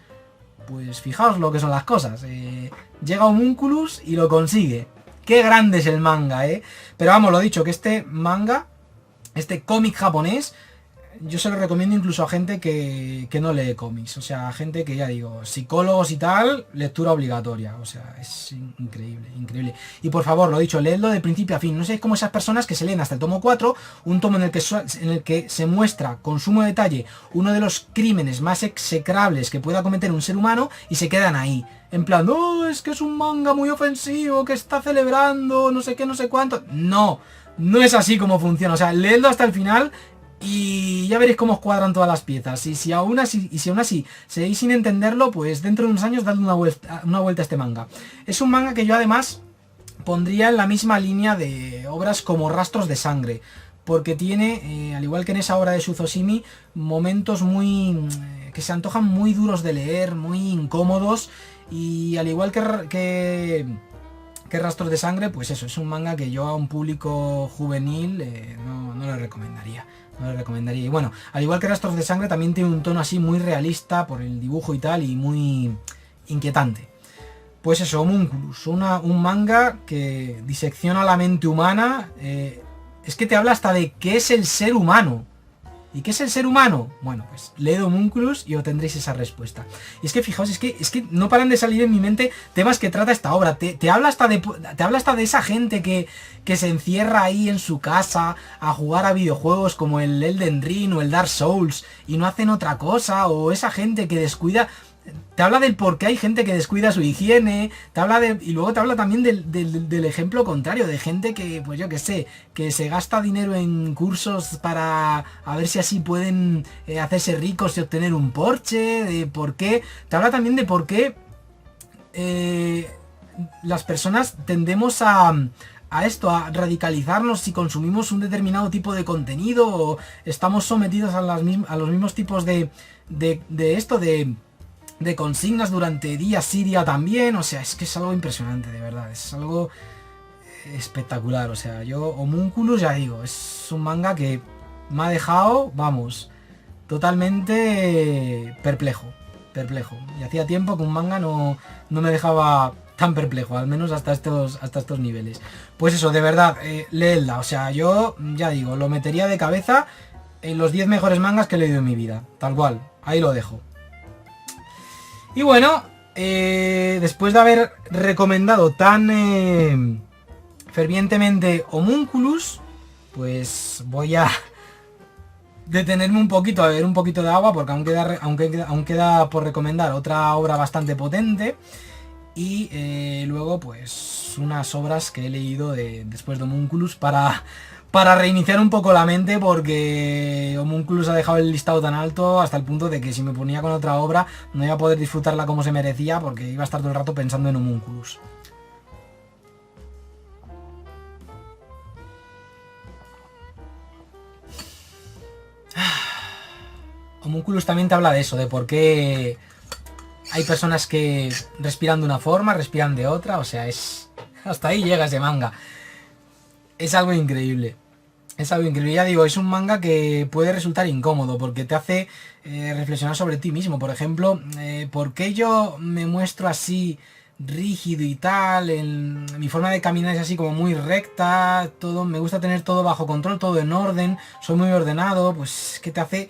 Pues fijaos lo que son las cosas. Llega Homúnculus y lo consigue. Qué grande es el manga, ¿eh? Pero vamos, lo dicho, que este manga, este cómic japonés, yo se lo recomiendo incluso a gente que no lee cómics. O sea, a gente que, ya digo, psicólogos y tal, lectura obligatoria. O sea, es increíble, increíble. Y por favor, lo dicho, leedlo de principio a fin. No seáis como esas personas que se leen hasta el tomo 4, un tomo en el que se muestra con sumo detalle uno de los crímenes más execrables que pueda cometer un ser humano, y se quedan ahí. En plan, no, es que es un manga muy ofensivo, que está celebrando no sé qué, no sé cuánto. No, no es así como funciona. O sea, leedlo hasta el final y ya veréis cómo os cuadran todas las piezas. Y si aún así seguís sin entenderlo, pues dentro de unos años dadle una vuelta a este manga. Es un manga que yo además pondría en la misma línea de obras como Rastros de Sangre, porque tiene, al igual que en esa obra de Suzoshimi, momentos que se antojan muy duros de leer, muy incómodos, y al igual que Rastros de Sangre, pues eso, es un manga que yo a un público juvenil no le recomendaría. No le recomendaría. Y bueno, al igual que Rastros de Sangre, también tiene un tono así muy realista por el dibujo y tal, y muy inquietante. Pues eso, Homúnculus, un manga que disecciona la mente humana. Es que te habla hasta de qué es el ser humano. ¿Y qué es el ser humano? Bueno, pues leed Homúnculus y obtendréis esa respuesta. Y es que fijaos, es que no paran de salir en mi mente temas que trata esta obra. Te habla hasta de esa gente que se encierra ahí en su casa a jugar a videojuegos como el Elden Ring o el Dark Souls y no hacen otra cosa, o esa gente que descuida. Te habla del por qué hay gente que descuida su higiene, y luego te habla también del ejemplo contrario, de gente que, pues yo que sé, que se gasta dinero en cursos para a ver si así pueden hacerse ricos y obtener un Porsche, de por qué. Te habla también de por qué las personas tendemos a radicalizarnos si consumimos un determinado tipo de contenido, o estamos sometidos a los mismos tipos de consignas durante día sí, día también. O sea, es que es algo impresionante, de verdad, es algo espectacular. O sea, Homúnculus, ya digo, es un manga que me ha dejado, vamos, totalmente perplejo. Y hacía tiempo que un manga no me dejaba tan perplejo, al menos hasta estos niveles. Pues eso, de verdad, leedla. O sea, yo, ya digo, lo metería de cabeza en los 10 mejores mangas que he leído en mi vida, tal cual, ahí lo dejo. Y bueno, después de haber recomendado tan fervientemente Homunculus, pues voy a detenerme un poquito a beber un poquito de agua, porque aún queda por recomendar otra obra bastante potente. Y luego pues unas obras que he leído después de Homunculus para reiniciar un poco la mente, porque Homunculus ha dejado el listado tan alto hasta el punto de que si me ponía con otra obra no iba a poder disfrutarla como se merecía, porque iba a estar todo el rato pensando en Homunculus. Homunculus también te habla de eso, de por qué hay personas que respiran de una forma, respiran de otra, o sea, es... hasta ahí llega ese manga. Es algo increíble. Es algo increíble, ya digo, es un manga que puede resultar incómodo porque te hace reflexionar sobre ti mismo. Por ejemplo, ¿por qué yo me muestro así rígido y tal? Mi forma de caminar es así como muy recta, todo, me gusta tener todo bajo control, todo en orden, soy muy ordenado, pues que te hace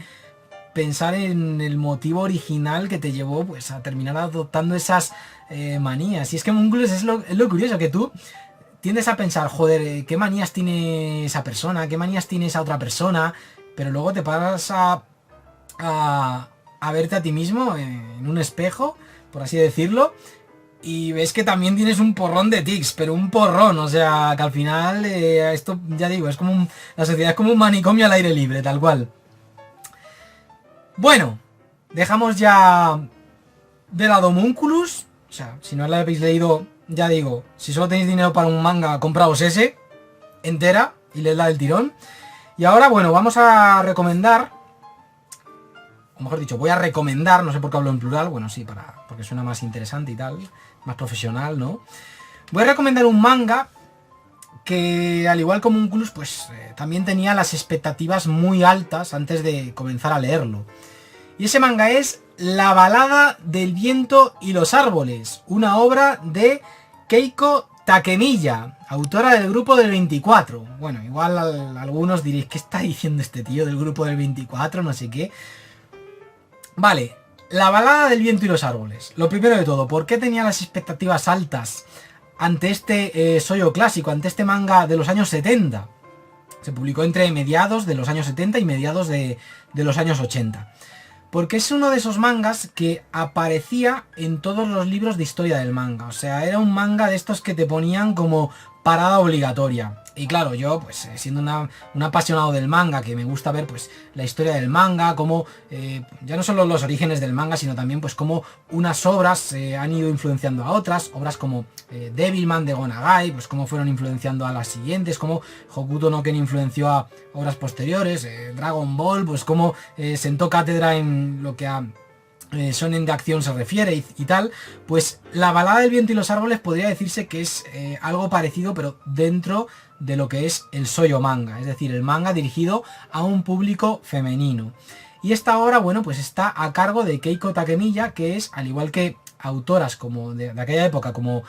pensar en el motivo original que te llevó pues a terminar adoptando esas manías. Y es que Homunculus es lo curioso, que tú tiendes a pensar, joder, qué manías tiene esa persona, qué manías tiene esa otra persona, pero luego te paras a verte a ti mismo en un espejo, por así decirlo, y ves que también tienes un porrón de tics, pero un porrón, o sea, que al final esto, ya digo, es como la sociedad es como un manicomio al aire libre, tal cual. Bueno, dejamos ya de lado Homunculus. O sea, si no la habéis leído, ya digo, si solo tenéis dinero para un manga, compraos ese entera y leedla del tirón. Y ahora, bueno, vamos a recomendar, o mejor dicho, voy a recomendar, no sé por qué hablo en plural, bueno, sí, porque suena más interesante y tal, más profesional, ¿no? Voy a recomendar un manga que, al igual como Homunculus, pues también tenía las expectativas muy altas antes de comenzar a leerlo. Y ese manga es La balada del viento y los árboles, una obra de Keiko Takemiya, autora del grupo del 24. Bueno, igual algunos diréis, ¿qué está diciendo este tío del grupo del 24? No sé qué. Vale, La balada del viento y los árboles. Lo primero de todo, ¿por qué tenía las expectativas altas ante este shoujo clásico, ante este manga de los años 70? Se publicó entre mediados de los años 70 y mediados de los años 80. Porque es uno de esos mangas que aparecía en todos los libros de historia del manga. O sea, era un manga de estos que te ponían como parada obligatoria. Y claro, yo, pues siendo un apasionado del manga, que me gusta ver pues la historia del manga, como ya no solo los orígenes del manga, sino también pues cómo unas obras han ido influenciando a otras, obras como Devilman de Go Nagai, pues cómo fueron influenciando a las siguientes, como Hokuto no Ken influenció a obras posteriores, Dragon Ball, pues cómo sentó cátedra en lo que a shonen de acción se refiere y tal. Pues La balada del viento y los árboles podría decirse que es algo parecido, pero dentro de lo que es el shoujo manga, es decir, el manga dirigido a un público femenino. Y esta obra, bueno, pues está a cargo de Keiko Takemiya, que es, al igual que autoras como de aquella época, como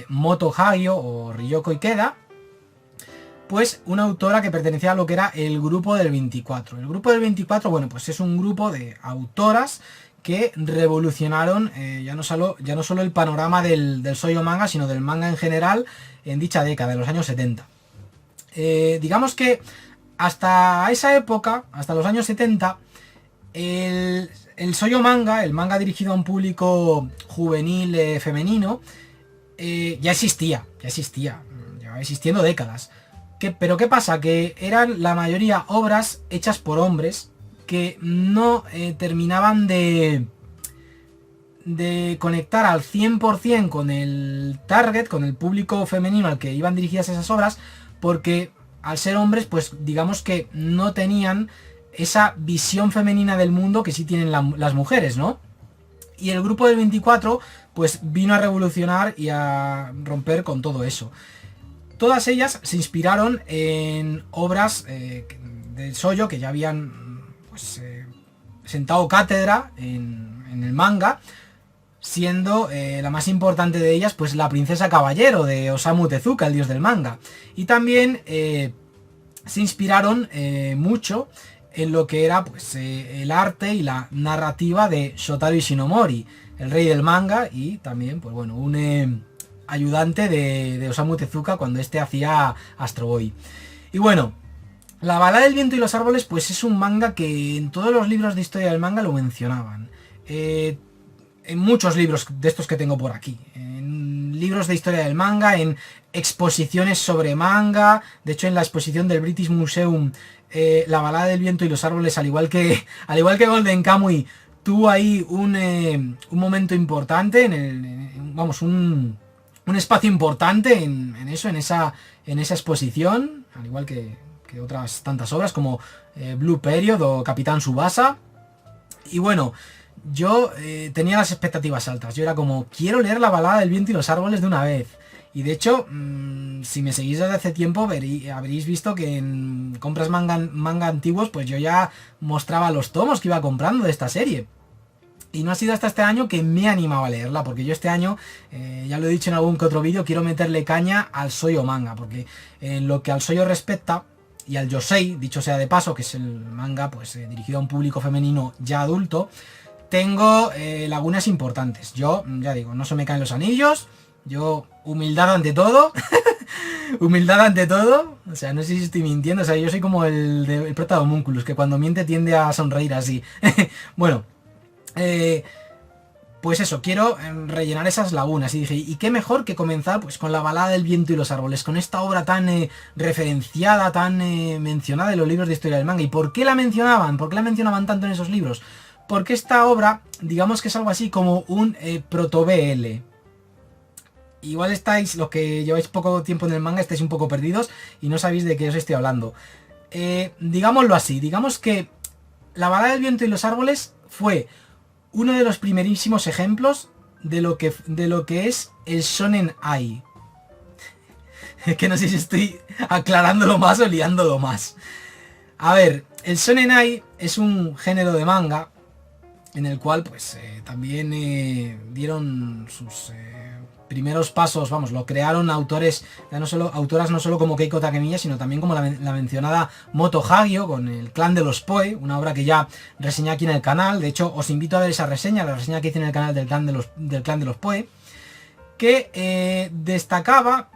Moto Hagio o Ryoko Ikeda, pues una autora que pertenecía a lo que era el grupo del 24. El grupo del 24, bueno, pues es un grupo de autoras que revolucionaron ya no solo el panorama del shoujo manga, sino del manga en general en dicha década, de los años 70. Digamos que hasta esa época, hasta los años 70, el shoujo manga, el manga dirigido a un público juvenil femenino, ya existía, llevaba existiendo décadas. Pero ¿qué pasa? Que eran la mayoría obras hechas por hombres que no terminaban de conectar al 100% con el target, con el público femenino al que iban dirigidas esas obras, porque al ser hombres, pues digamos que no tenían esa visión femenina del mundo que sí tienen las mujeres, ¿no? Y el grupo del 24 pues vino a revolucionar y a romper con todo eso. Todas ellas se inspiraron en obras del shoujo que ya habían pues, sentado cátedra en el manga, siendo la más importante de ellas pues La princesa caballero de Osamu Tezuka, el dios del manga. Y también se inspiraron mucho en lo que era pues el arte y la narrativa de Shotaro Ishinomori, el rey del manga y también pues bueno, un ayudante de Osamu Tezuka cuando este hacía Astro Boy. Y bueno, La balada del viento y los árboles pues es un manga que en todos los libros de historia del manga lo mencionaban. En muchos libros de estos que tengo por aquí. En libros de historia del manga, en exposiciones sobre manga. De hecho, en la exposición del British Museum, La balada del viento y los árboles, al igual que Golden Kamuy, tuvo ahí un momento importante, un espacio importante en esa exposición, al igual que otras tantas obras como Blue Period o Capitán Tsubasa. Y bueno, yo tenía las expectativas altas. Yo era como, quiero leer La balada del viento y los árboles de una vez. Y de hecho, si me seguís desde hace tiempo, habréis visto que en compras manga antiguos, pues yo ya mostraba los tomos que iba comprando de esta serie. Y no ha sido hasta este año que me he animado a leerla, porque yo este año, ya lo he dicho en algún que otro vídeo, quiero meterle caña al shoujo manga, porque en lo que al shoujo respecta, y al yosei, dicho sea de paso, que es el manga pues dirigido a un público femenino ya adulto, tengo lagunas importantes. Yo, ya digo, no se me caen los anillos, yo, humildad ante todo, humildad ante todo, o sea, no sé si estoy mintiendo, o sea, yo soy como el prota de Homunculus, que cuando miente tiende a sonreír así. Bueno, pues eso, quiero rellenar esas lagunas. Y dije, ¿y qué mejor que comenzar pues con La balada del viento y los árboles? Con esta obra tan referenciada, tan mencionada en los libros de historia del manga. ¿Y por qué la mencionaban? ¿Por qué la mencionaban tanto en esos libros? Porque esta obra, digamos que es algo así como un proto-BL. Igual estáis, los que lleváis poco tiempo en el manga, estáis un poco perdidos y no sabéis de qué os estoy hablando. Digámoslo así, digamos que La balada del viento y los árboles fue uno de los primerísimos ejemplos de lo que es el Shonen Ai. Es que no sé si estoy aclarándolo más o liándolo más. A ver, el Shonen Ai es un género de manga en el cual pues también dieron sus primeros pasos, vamos, lo crearon autoras no solo como Keiko Takemiya, sino también como la mencionada Moto Hagio con el Clan de los Poe, una obra que ya reseñé aquí en el canal. De hecho, os invito a ver esa reseña, la reseña que hice en el canal del Clan de los Poe, que destacaba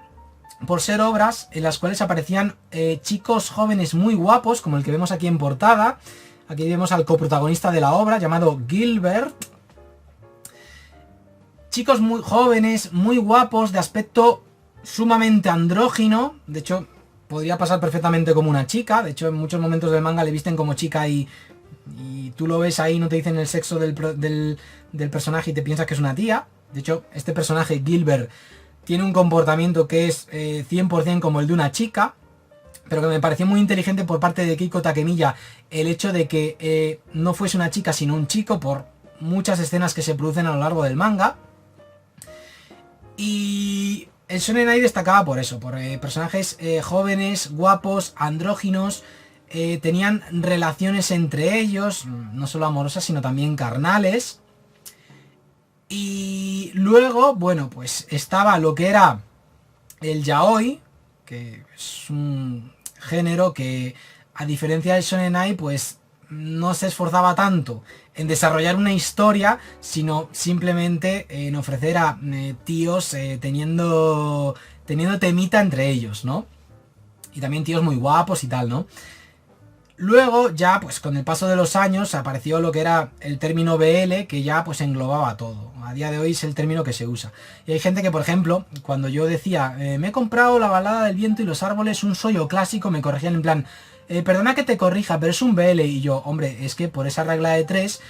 por ser obras en las cuales aparecían chicos jóvenes muy guapos, como el que vemos aquí en portada. Aquí vemos al coprotagonista de la obra, llamado Gilbert. Chicos muy jóvenes, muy guapos, de aspecto sumamente andrógino. De hecho, podría pasar perfectamente como una chica. De hecho, en muchos momentos del manga le visten como chica y tú lo ves ahí, no te dicen el sexo del personaje y te piensas que es una tía. De hecho, este personaje, Gilbert, tiene un comportamiento que es 100% como el de una chica, pero que me pareció muy inteligente por parte de Keiko Takemiya el hecho de que no fuese una chica sino un chico, por muchas escenas que se producen a lo largo del manga. Y el Shonen Ai destacaba por eso, por personajes jóvenes, guapos, andróginos, tenían relaciones entre ellos, no solo amorosas, sino también carnales. Y luego, bueno, pues estaba lo que era el yaoi, que es un género que, a diferencia del Shonen Ai, pues no se esforzaba tanto en desarrollar una historia, sino simplemente en ofrecer a tíos teniendo temita entre ellos, ¿no? Y también tíos muy guapos y tal, ¿no? Luego ya, pues con el paso de los años, apareció lo que era el término BL, que ya pues englobaba todo. A día de hoy es el término que se usa. Y hay gente que, por ejemplo, cuando yo decía, me he comprado La balada del viento y los árboles, un shoujo clásico, me corregían en plan, perdona que te corrija, pero es un BL. Y yo, hombre, es que por esa regla de 3,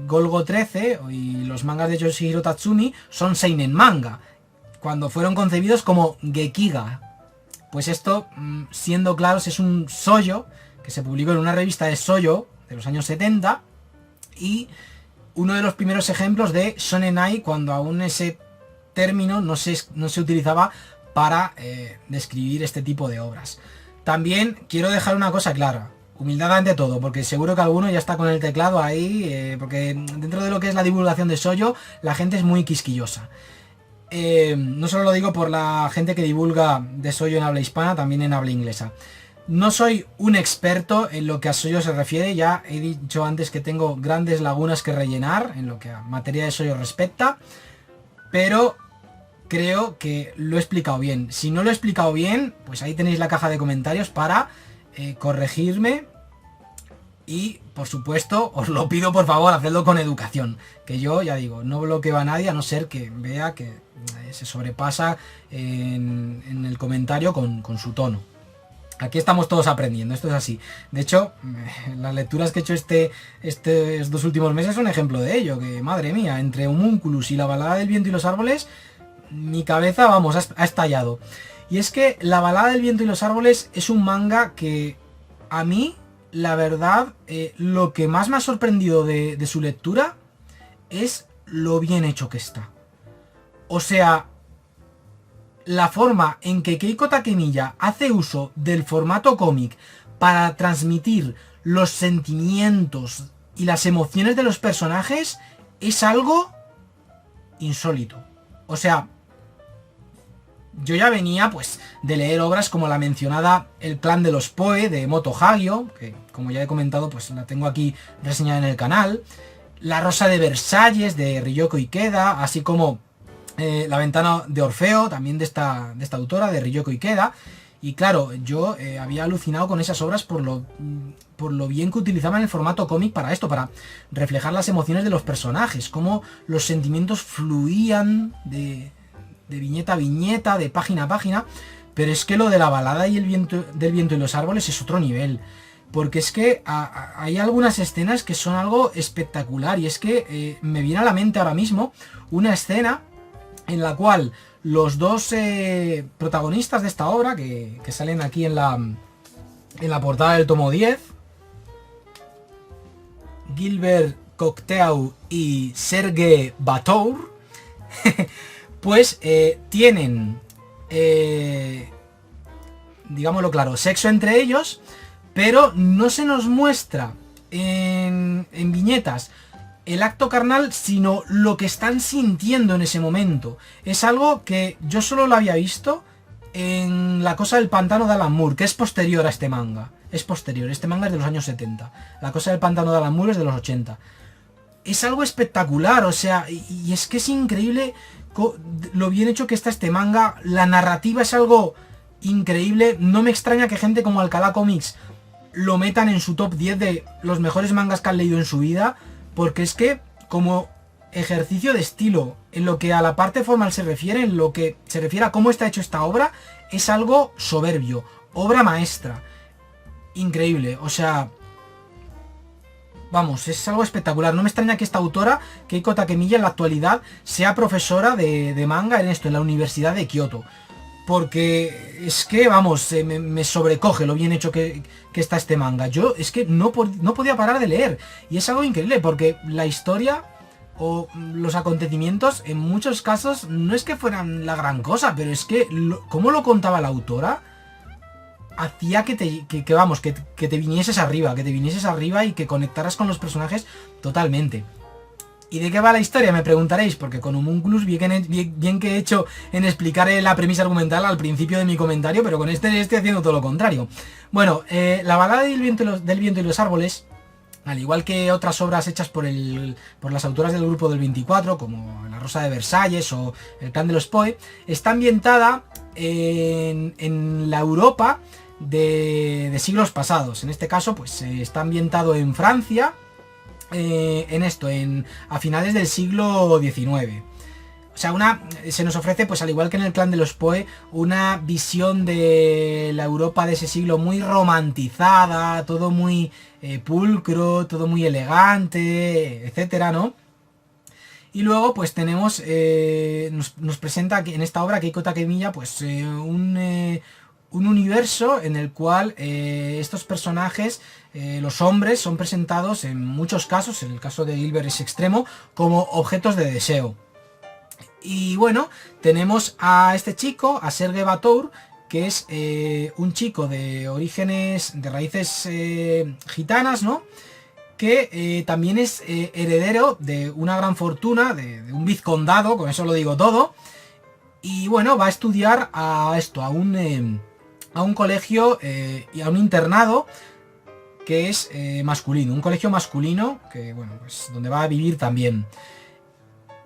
Golgo 13 y los mangas de Yoshihiro Tatsumi son seinen manga, cuando fueron concebidos como Gekiga. Pues esto, siendo claros, es un shoujo que se publicó en una revista de shoujo de los años 70 y uno de los primeros ejemplos de Shonen Ai, cuando aún ese término no se utilizaba para describir este tipo de obras. También quiero dejar una cosa clara, humildad ante todo, porque seguro que alguno ya está con el teclado ahí, porque dentro de lo que es la divulgación de shoujo, la gente es muy quisquillosa. No solo lo digo por la gente que divulga de shoujo en habla hispana, también en habla inglesa. No soy un experto en lo que a sollo se refiere, ya he dicho antes que tengo grandes lagunas que rellenar en lo que a materia de sollo respecta, pero creo que lo he explicado bien. Si no lo he explicado bien, pues ahí tenéis la caja de comentarios para corregirme. Y, por supuesto, os lo pido por favor, hacedlo con educación. Que yo, ya digo, no bloqueo a nadie a no ser que vea que se sobrepasa en el comentario con su tono. Aquí estamos todos aprendiendo, esto es así. De hecho, las lecturas que he hecho estos 2 últimos meses son ejemplo de ello. Que, madre mía, entre Homunculus y la balada del viento y los árboles, mi cabeza, vamos, ha estallado. Y es que la balada del viento y los árboles es un manga que a mí, la verdad, lo que más me ha sorprendido de su lectura es lo bien hecho que está. O sea, la forma en que Keiko Takemiya hace uso del formato cómic para transmitir los sentimientos y las emociones de los personajes es algo insólito. O sea, yo ya venía pues de leer obras como la mencionada El clan de los Poe de Moto Hagio, que como ya he comentado pues la tengo aquí reseñada en el canal, La rosa de Versalles de Ryoko Ikeda, así como La ventana de Orfeo, también de esta autora, de Ryoko Ikeda. Y claro, yo había alucinado con esas obras por lo bien que utilizaban el formato cómic para esto, para reflejar las emociones de los personajes, cómo los sentimientos fluían de viñeta a viñeta, de página a página. Pero es que lo de la balada y del viento y los árboles es otro nivel. Porque es que hay algunas escenas que son algo espectacular. Y es que me viene a la mente ahora mismo una escena en la cual los dos protagonistas de esta obra, que salen aquí en la portada del tomo 10, Gilbert Cocteau y Serge Batour, pues tienen, digámoslo claro, sexo entre ellos, pero no se nos muestra en viñetas el acto carnal, sino lo que están sintiendo en ese momento. Es algo que yo solo lo había visto en La cosa del pantano de Alan Moore, que es posterior a este manga. Es posterior, este manga es de los años 70. La cosa del pantano de Alan Moore es de los 80. Es algo espectacular, o sea, y es que es increíble lo bien hecho que está este manga. La narrativa es algo increíble. No me extraña que gente como Alcalá Comics lo metan en su top 10 de los mejores mangas que han leído en su vida. Porque es que, como ejercicio de estilo, en lo que a la parte formal se refiere, en lo que se refiere a cómo está hecho esta obra, es algo soberbio, obra maestra, increíble, o sea, vamos, es algo espectacular. No me extraña que esta autora, Keiko Takemiya, en la actualidad sea profesora de manga en la Universidad de Kioto. Porque es que, vamos, me sobrecoge lo bien hecho que está este manga. Yo es que no podía parar de leer. Y es algo increíble porque la historia o los acontecimientos en muchos casos no es que fueran la gran cosa, pero es que cómo lo contaba la autora hacía que te vinieses arriba y que conectaras con los personajes totalmente. ¿Y de qué va la historia? Me preguntaréis, porque con Homunculus bien que he hecho en explicar la premisa argumental al principio de mi comentario, pero con este estoy haciendo todo lo contrario. Bueno, la balada del viento y los árboles, al igual que otras obras hechas por las autoras del grupo del 24, como La rosa de Versalles o El clan de los Poe, está ambientada en la Europa de siglos pasados. En este caso, pues está ambientado en Francia, a finales del siglo XIX. O sea, se nos ofrece, pues al igual que en el clan de los Poe, una visión de la Europa de ese siglo muy romantizada, todo muy pulcro, todo muy elegante, etcétera, ¿no? Y luego pues tenemos, nos presenta en esta obra Keiko Takemiya pues un universo en el cual estos personajes, los hombres, son presentados en muchos casos, en el caso de Gilbert es extremo, como objetos de deseo. Y bueno, tenemos a este chico, a Serge Batour, que es un chico de orígenes, de raíces gitanas, ¿no? Que también es heredero de una gran fortuna, de un vizcondado, con eso lo digo todo. Y bueno, va a estudiar a a un colegio y a un internado que es masculino, un colegio masculino que, bueno, pues donde va a vivir también.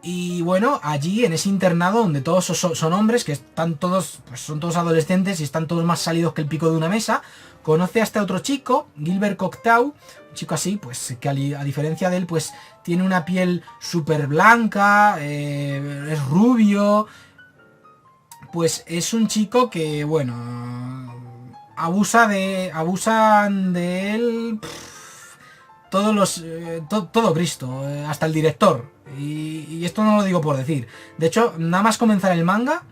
Y bueno, allí en ese internado donde todos son hombres, que están todos, pues son todos adolescentes y están todos más salidos que el pico de una mesa, conoce a este otro chico, Gilbert Cocteau, un chico así, pues que a diferencia de él, pues tiene una piel súper blanca, es rubio, pues es un chico que, bueno, abusan de él todos los todo Cristo, hasta el director, y esto no lo digo por decir. De hecho, nada más comenzar el manga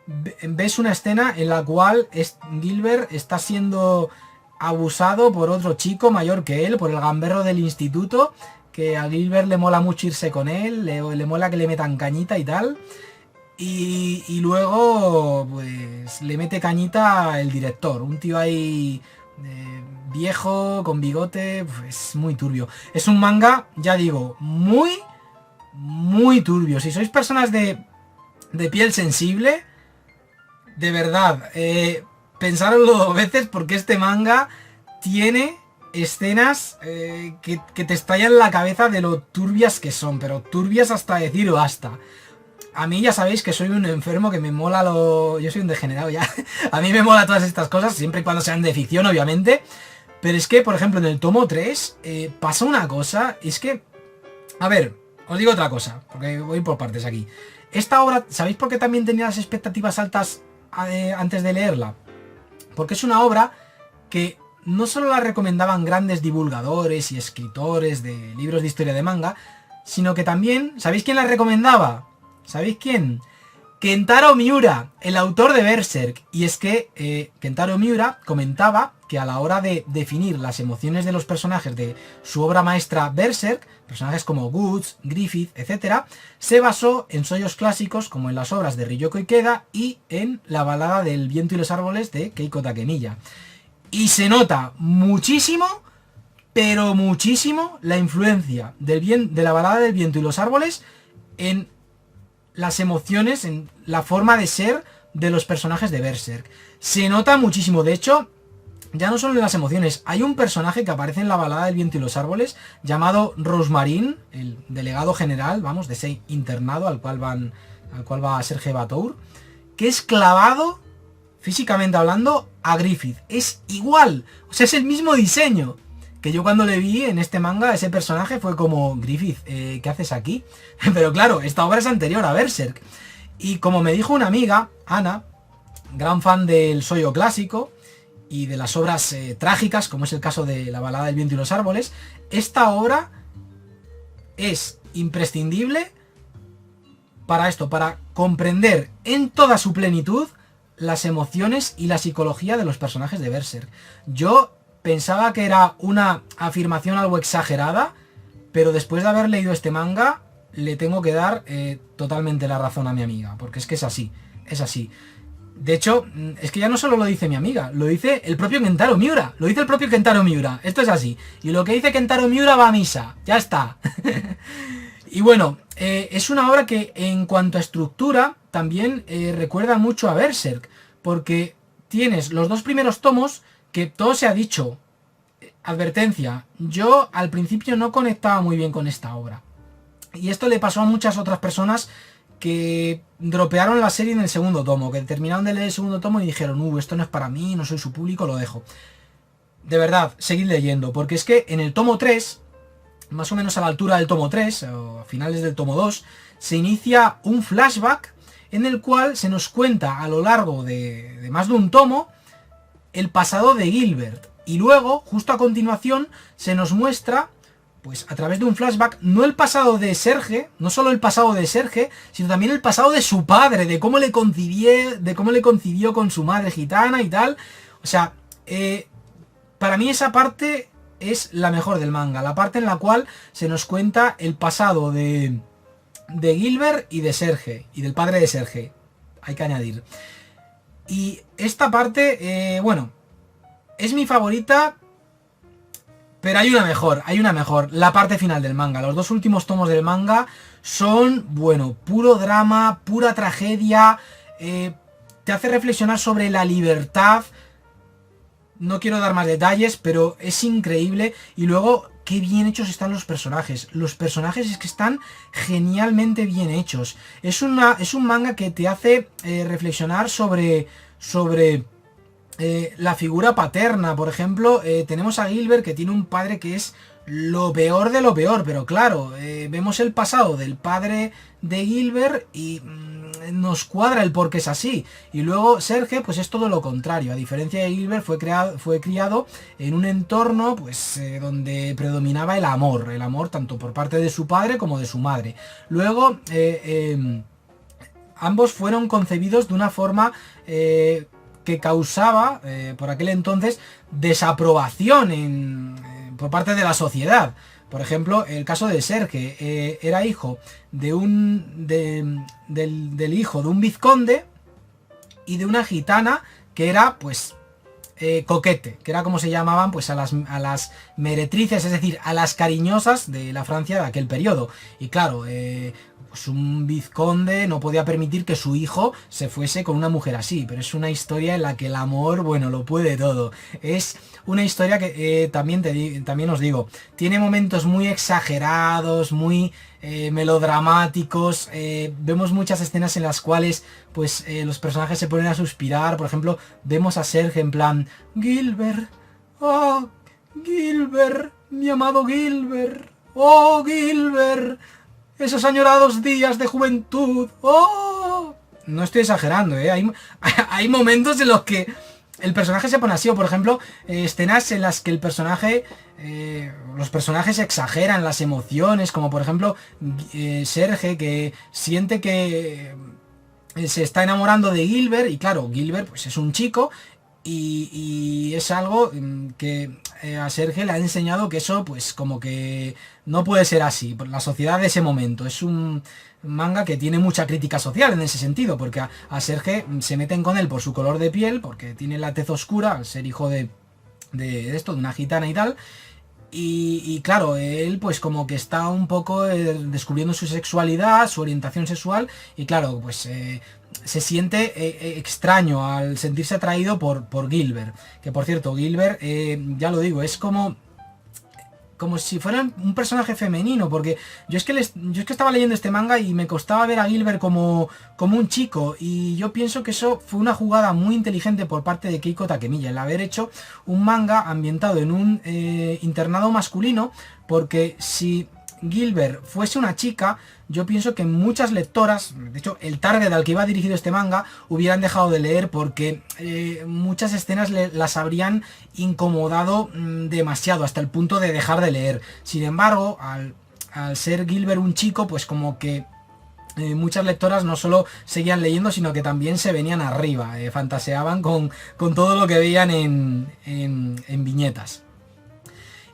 ves una escena en la cual Gilbert está siendo abusado por otro chico mayor que él, por el gamberro del instituto, que a Gilbert le mola mucho irse con él, le mola que le metan cañita y tal. Y luego, pues, le mete cañita el director. Un tío ahí viejo, con bigote, pues muy turbio. Es un manga, ya digo, muy turbio. Si sois personas de piel sensible, de verdad, pensároslo 2 veces porque este manga tiene escenas que te estallan la cabeza de lo turbias que son, pero turbias hasta decir basta. A mí ya sabéis que soy un enfermo, que me mola yo soy un degenerado ya. A mí me mola todas estas cosas, siempre y cuando sean de ficción, obviamente. Pero es que, por ejemplo, en el tomo 3 pasa una cosa, es que... A ver, os digo otra cosa, porque voy por partes aquí. Esta obra, ¿sabéis por qué también tenía las expectativas altas antes de leerla? Porque es una obra que no solo la recomendaban grandes divulgadores y escritores de libros de historia de manga, sino que también, ¿sabéis quién la recomendaba? ¿Sabéis quién? Kentaro Miura, el autor de Berserk. Y es que Kentaro Miura comentaba que a la hora de definir las emociones de los personajes de su obra maestra Berserk, personajes como Guts, Griffith, etc., se basó en sollos clásicos como en las obras de Ryoko Ikeda y en la balada del viento y los árboles de Keiko Takemiya. Y se nota muchísimo, pero muchísimo, la influencia de la balada del viento y los árboles en las emociones, en la forma de ser de los personajes de Berserk. Se nota muchísimo. De hecho, ya no solo en las emociones, hay un personaje que aparece en la balada del viento y los árboles llamado Rosmarin, el delegado general, vamos, de ese internado al cual va Serge Batour, que es clavado, físicamente hablando, a Griffith. Es igual, o sea, es el mismo diseño. Que yo cuando le vi en este manga, ese personaje fue como, Griffith, ¿qué haces aquí? Pero claro, esta obra es anterior a Berserk. Y como me dijo una amiga, Ana, gran fan del shoujo clásico y de las obras trágicas, como es el caso de la balada del viento y los árboles, esta obra es imprescindible para esto, para comprender en toda su plenitud las emociones y la psicología de los personajes de Berserk. Yo pensaba que era una afirmación algo exagerada, pero después de haber leído este manga, le tengo que dar totalmente la razón a mi amiga, porque es que es así, es así. De hecho, es que ya no solo lo dice mi amiga, lo dice el propio Kentaro Miura, esto es así. Y lo que dice Kentaro Miura va a misa, ya está. Y bueno, es una obra que en cuanto a estructura, también recuerda mucho a Berserk, porque tienes los 2 primeros tomos, que todo se ha dicho. Advertencia, yo al principio no conectaba muy bien con esta obra. Y esto le pasó a muchas otras personas que dropearon la serie en el segundo tomo, que terminaron de leer el segundo tomo y dijeron, esto no es para mí, no soy su público, lo dejo. De verdad, seguid leyendo, porque es que en el tomo 3, más o menos a la altura del tomo 3, o a finales del tomo 2, se inicia un flashback en el cual se nos cuenta a lo largo de más de un tomo el pasado de Gilbert. Y luego, justo a continuación, se nos muestra, pues a través de un flashback, no el pasado de Serge, no solo el pasado de Serge, sino también el pasado de su padre, de cómo le concibió con su madre gitana y tal. O sea, para mí esa parte es la mejor del manga, la parte en la cual se nos cuenta el pasado de Gilbert y de Serge, y del padre de Serge, hay que añadir. Y esta parte, bueno, es mi favorita, pero hay una mejor, la parte final del manga. Los 2 últimos tomos del manga son, bueno, puro drama, pura tragedia, te hace reflexionar sobre la libertad, no quiero dar más detalles, pero es increíble. Y luego, qué bien hechos están los personajes. Los personajes es que están genialmente bien hechos. Es un manga que te hace reflexionar sobre la figura paterna. Por ejemplo, tenemos a Gilbert, que tiene un padre que es lo peor de lo peor, pero claro, vemos el pasado del padre de Gilbert y nos cuadra el por qué es así. Y luego Serge pues es todo lo contrario. A diferencia de Gilbert, fue criado en un entorno pues donde predominaba el amor tanto por parte de su padre como de su madre. Luego ambos fueron concebidos de una forma que causaba por aquel entonces desaprobación por parte de la sociedad. Por ejemplo, el caso de Serge, era hijo del hijo de un vizconde y de una gitana que era pues coquete, que era como se llamaban pues a las meretrices, es decir, a las cariñosas de la Francia de aquel periodo. Y claro, pues un vizconde no podía permitir que su hijo se fuese con una mujer así, pero es una historia en la que el amor, bueno, lo puede todo. Es una historia que también os digo, tiene momentos muy exagerados, muy melodramáticos. Vemos muchas escenas en las cuales pues los personajes se ponen a suspirar. Por ejemplo, vemos a Serge en plan: Gilbert, oh Gilbert, mi amado Gilbert, oh Gilbert, esos añorados días de juventud, oh. No estoy exagerando, hay momentos en los que el personaje se pone así. O por ejemplo, escenas en las que los personajes exageran las emociones, como por ejemplo Serge, que siente que se está enamorando de Gilbert, y claro, Gilbert pues es un chico, y es algo que a Serge le ha enseñado que eso pues como que no puede ser así por la sociedad de ese momento. Es un manga que tiene mucha crítica social en ese sentido, porque a Serge se meten con él por su color de piel, porque tiene la tez oscura al ser hijo de una gitana y tal. Y claro, él pues como que está un poco descubriendo su sexualidad, su orientación sexual, y claro, pues se siente extraño al sentirse atraído por Gilbert. Que por cierto, Gilbert, ya lo digo, es como si fuera un personaje femenino, porque yo es que estaba leyendo este manga y me costaba ver a Gilbert como un chico, y yo pienso que eso fue una jugada muy inteligente por parte de Keiko Takemiya, el haber hecho un manga ambientado en un internado masculino, porque si Gilbert fuese una chica, yo pienso que muchas lectoras, de hecho el target al que iba dirigido este manga, hubieran dejado de leer, porque muchas escenas las habrían incomodado demasiado, hasta el punto de dejar de leer. Sin embargo, al ser Gilbert un chico, pues como que muchas lectoras no solo seguían leyendo, sino que también se venían arriba, fantaseaban con todo lo que veían en viñetas.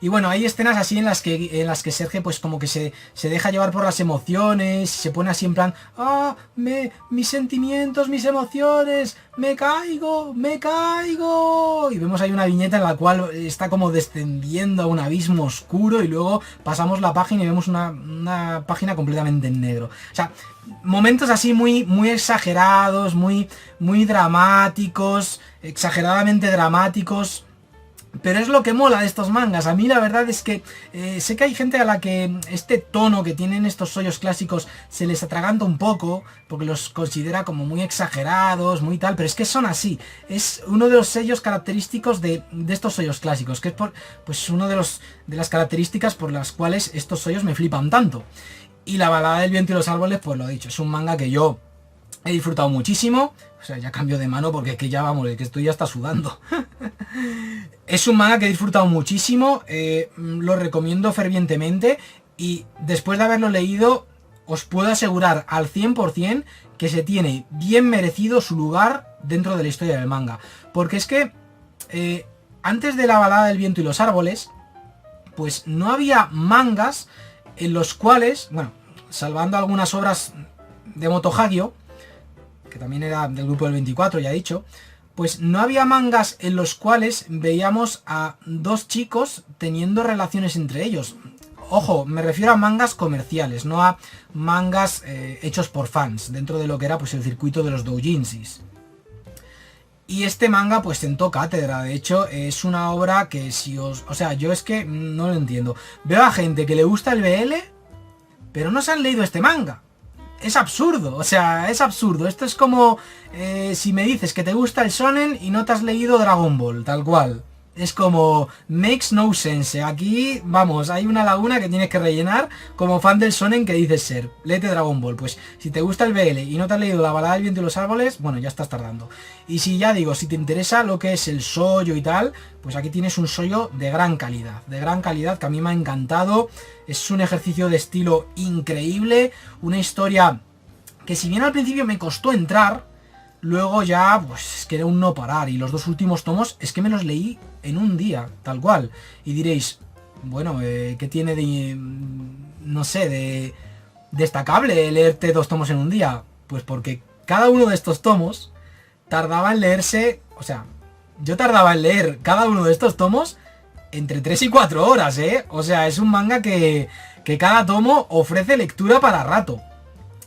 Y bueno, hay escenas así en las que Serge pues como que se deja llevar por las emociones, se pone así en plan: mis sentimientos, mis emociones, me caigo. Y vemos ahí una viñeta en la cual está como descendiendo a un abismo oscuro, y luego pasamos la página y vemos una página completamente en negro. O sea, momentos así muy, muy exagerados, muy, muy dramáticos, exageradamente dramáticos. Pero es lo que mola de estos mangas. A mí la verdad es que sé que hay gente a la que este tono que tienen estos shoujos clásicos se les atraganta un poco, porque los considera como muy exagerados, muy tal, pero es que son así. Es uno de los sellos característicos de estos shoujos clásicos, que es pues uno de las características por las cuales estos shoujos me flipan tanto. Y La balada del viento y los árboles, pues lo he dicho, es un manga que yo he disfrutado muchísimo. O sea, ya cambio de mano porque es que ya vamos, que estoy ya está sudando. Es un manga que he disfrutado muchísimo, lo recomiendo fervientemente, y después de haberlo leído os puedo asegurar al 100% que se tiene bien merecido su lugar dentro de la historia del manga. Porque es que antes de La balada del viento y los árboles, pues no había mangas en los cuales, bueno, salvando algunas obras de Moto Hagio, que también era del grupo del 24, ya he dicho, pues no había mangas en los cuales veíamos a dos chicos teniendo relaciones entre ellos. Ojo, me refiero a mangas comerciales, no a mangas hechos por fans, dentro de lo que era pues el circuito de los doujinshis. Y este manga pues sentó cátedra. De hecho, es una obra que si os... O sea, yo es que no lo entiendo. Veo a gente que le gusta el BL, pero no se han leído este manga. Es absurdo, o sea, es absurdo. Esto es como si me dices que te gusta el shonen y no te has leído Dragon Ball, tal cual. Es como, makes no sense. Aquí, vamos, hay una laguna que tienes que rellenar como fan del shonen que dices ser. Léete Dragon Ball. Pues si te gusta el BL y no te has leído La balada del viento y los árboles, bueno, ya estás tardando. Y si ya digo, si te interesa lo que es el shoujo y tal, pues aquí tienes un shoujo de gran calidad que a mí me ha encantado. Es un ejercicio de estilo increíble, una historia que si bien al principio me costó entrar, luego ya, pues es que era un no parar. Y los 2 últimos tomos es que me los leí en un día, tal cual. Y diréis, bueno, ¿qué tiene de, no sé, de destacable leerte 2 tomos en un día? Pues porque cada uno de estos tomos tardaba en leerse, o sea, yo tardaba en leer cada uno de estos tomos entre 3 y 4 horas, ¿eh? O sea, es un manga que cada tomo ofrece lectura para rato.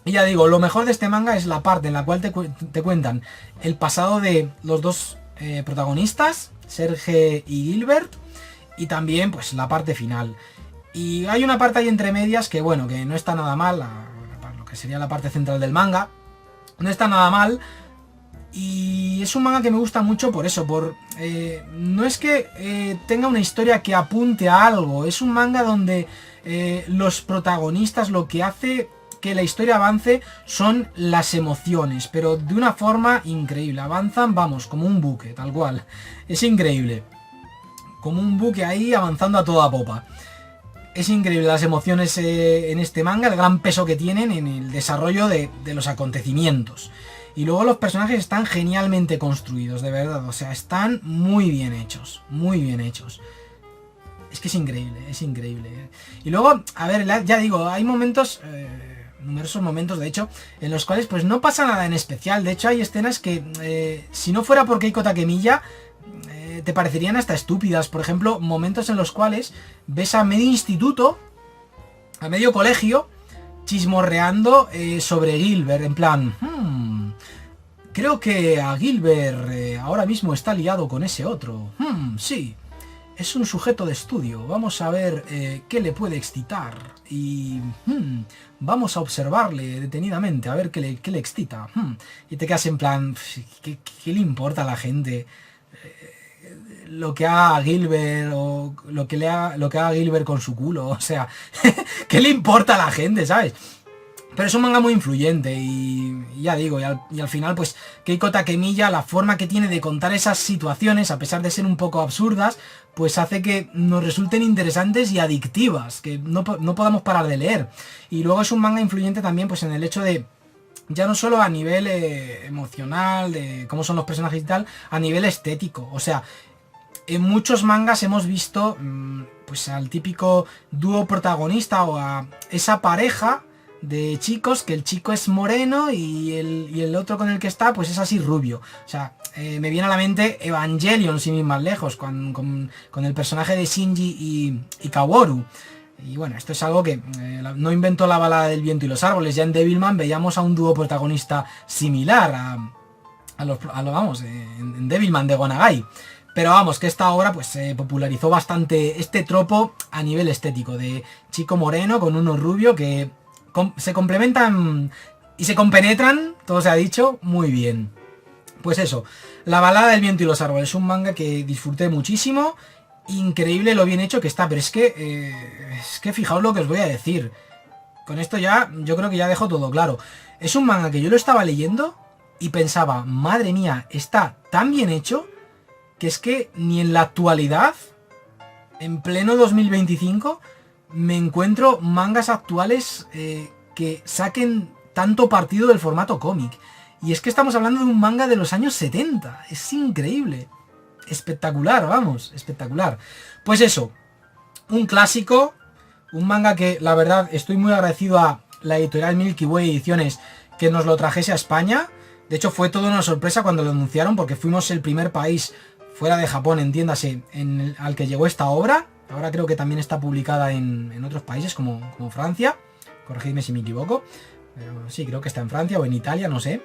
Y ya digo, lo mejor de este manga es la parte en la cual te cuentan el pasado de los 2 protagonistas, Serge y Gilbert, y también pues la parte final. Y hay una parte ahí entre medias que bueno, que no está nada mal, lo que sería la parte central del manga, no está nada mal. Y es un manga que me gusta mucho por eso, no es que tenga una historia que apunte a algo, es un manga donde los protagonistas lo que hace que la historia avance son las emociones, pero de una forma increíble. Avanzan, vamos, como un buque, tal cual. Es increíble. Como un buque ahí avanzando a toda popa. Es increíble las emociones en este manga, el gran peso que tienen en el desarrollo de los acontecimientos. Y luego los personajes están genialmente construidos, de verdad. O sea, están muy bien hechos. Muy bien hechos. Es que es increíble, es increíble. Y luego, a ver, ya digo, hay momentos... numerosos momentos, de hecho, en los cuales pues no pasa nada en especial. De hecho, hay escenas que, si no fuera por Keiko Takemiya, te parecerían hasta estúpidas. Por ejemplo, momentos en los cuales ves a medio instituto, a medio colegio, chismorreando sobre Gilbert, en plan... creo que a Gilbert ahora mismo está liado con ese otro. Sí. Es un sujeto de estudio. Vamos a ver qué le puede excitar. Y vamos a observarle detenidamente, a ver qué le excita. Y te quedas en plan, ¿qué le importa a la gente? Lo que haga Gilbert o lo que haga Gilbert con su culo. O sea, ¿qué le importa a la gente, sabes? Pero es un manga muy influyente y ya digo, y al final pues Keiko Takemiya, la forma que tiene de contar esas situaciones, a pesar de ser un poco absurdas, pues hace que nos resulten interesantes y adictivas, que no podamos parar de leer. Y luego es un manga influyente también pues en el hecho de, ya no solo a nivel emocional, de cómo son los personajes y tal, a nivel estético. O sea, en muchos mangas hemos visto pues al típico dúo protagonista o a esa pareja de chicos, que el chico es moreno y el otro con el que está pues es así rubio. O sea, me viene a la mente Evangelion, sin ir más lejos, con el personaje de Shinji y Kaworu. Y bueno, esto es algo que no inventó La balada del viento y los árboles. Ya en Devilman veíamos a un dúo protagonista similar vamos, en Devilman de Gonagai. Pero vamos, que esta obra pues popularizó bastante este tropo a nivel estético, de chico moreno con uno rubio que se complementan y se compenetran, todo se ha dicho, muy bien. Pues eso, La balada del viento y los árboles, es un manga que disfruté muchísimo, increíble lo bien hecho que está, pero es que fijaos lo que os voy a decir. Con esto ya, yo creo que ya dejo todo claro. Es un manga que yo lo estaba leyendo y pensaba, madre mía, está tan bien hecho que es que ni en la actualidad, en pleno 2025... me encuentro mangas actuales que saquen tanto partido del formato cómic. Y es que estamos hablando de un manga de los años 70. Es increíble. Espectacular, vamos, espectacular. Pues eso, un clásico, un manga que la verdad estoy muy agradecido a la editorial Milky Way Ediciones que nos lo trajese a España. De hecho fue toda una sorpresa cuando lo anunciaron, porque fuimos el primer país fuera de Japón, entiéndase, al que llegó esta obra. Ahora creo que también está publicada en otros países como Francia. Corregidme si me equivoco. Pero sí, creo que está en Francia o en Italia, no sé.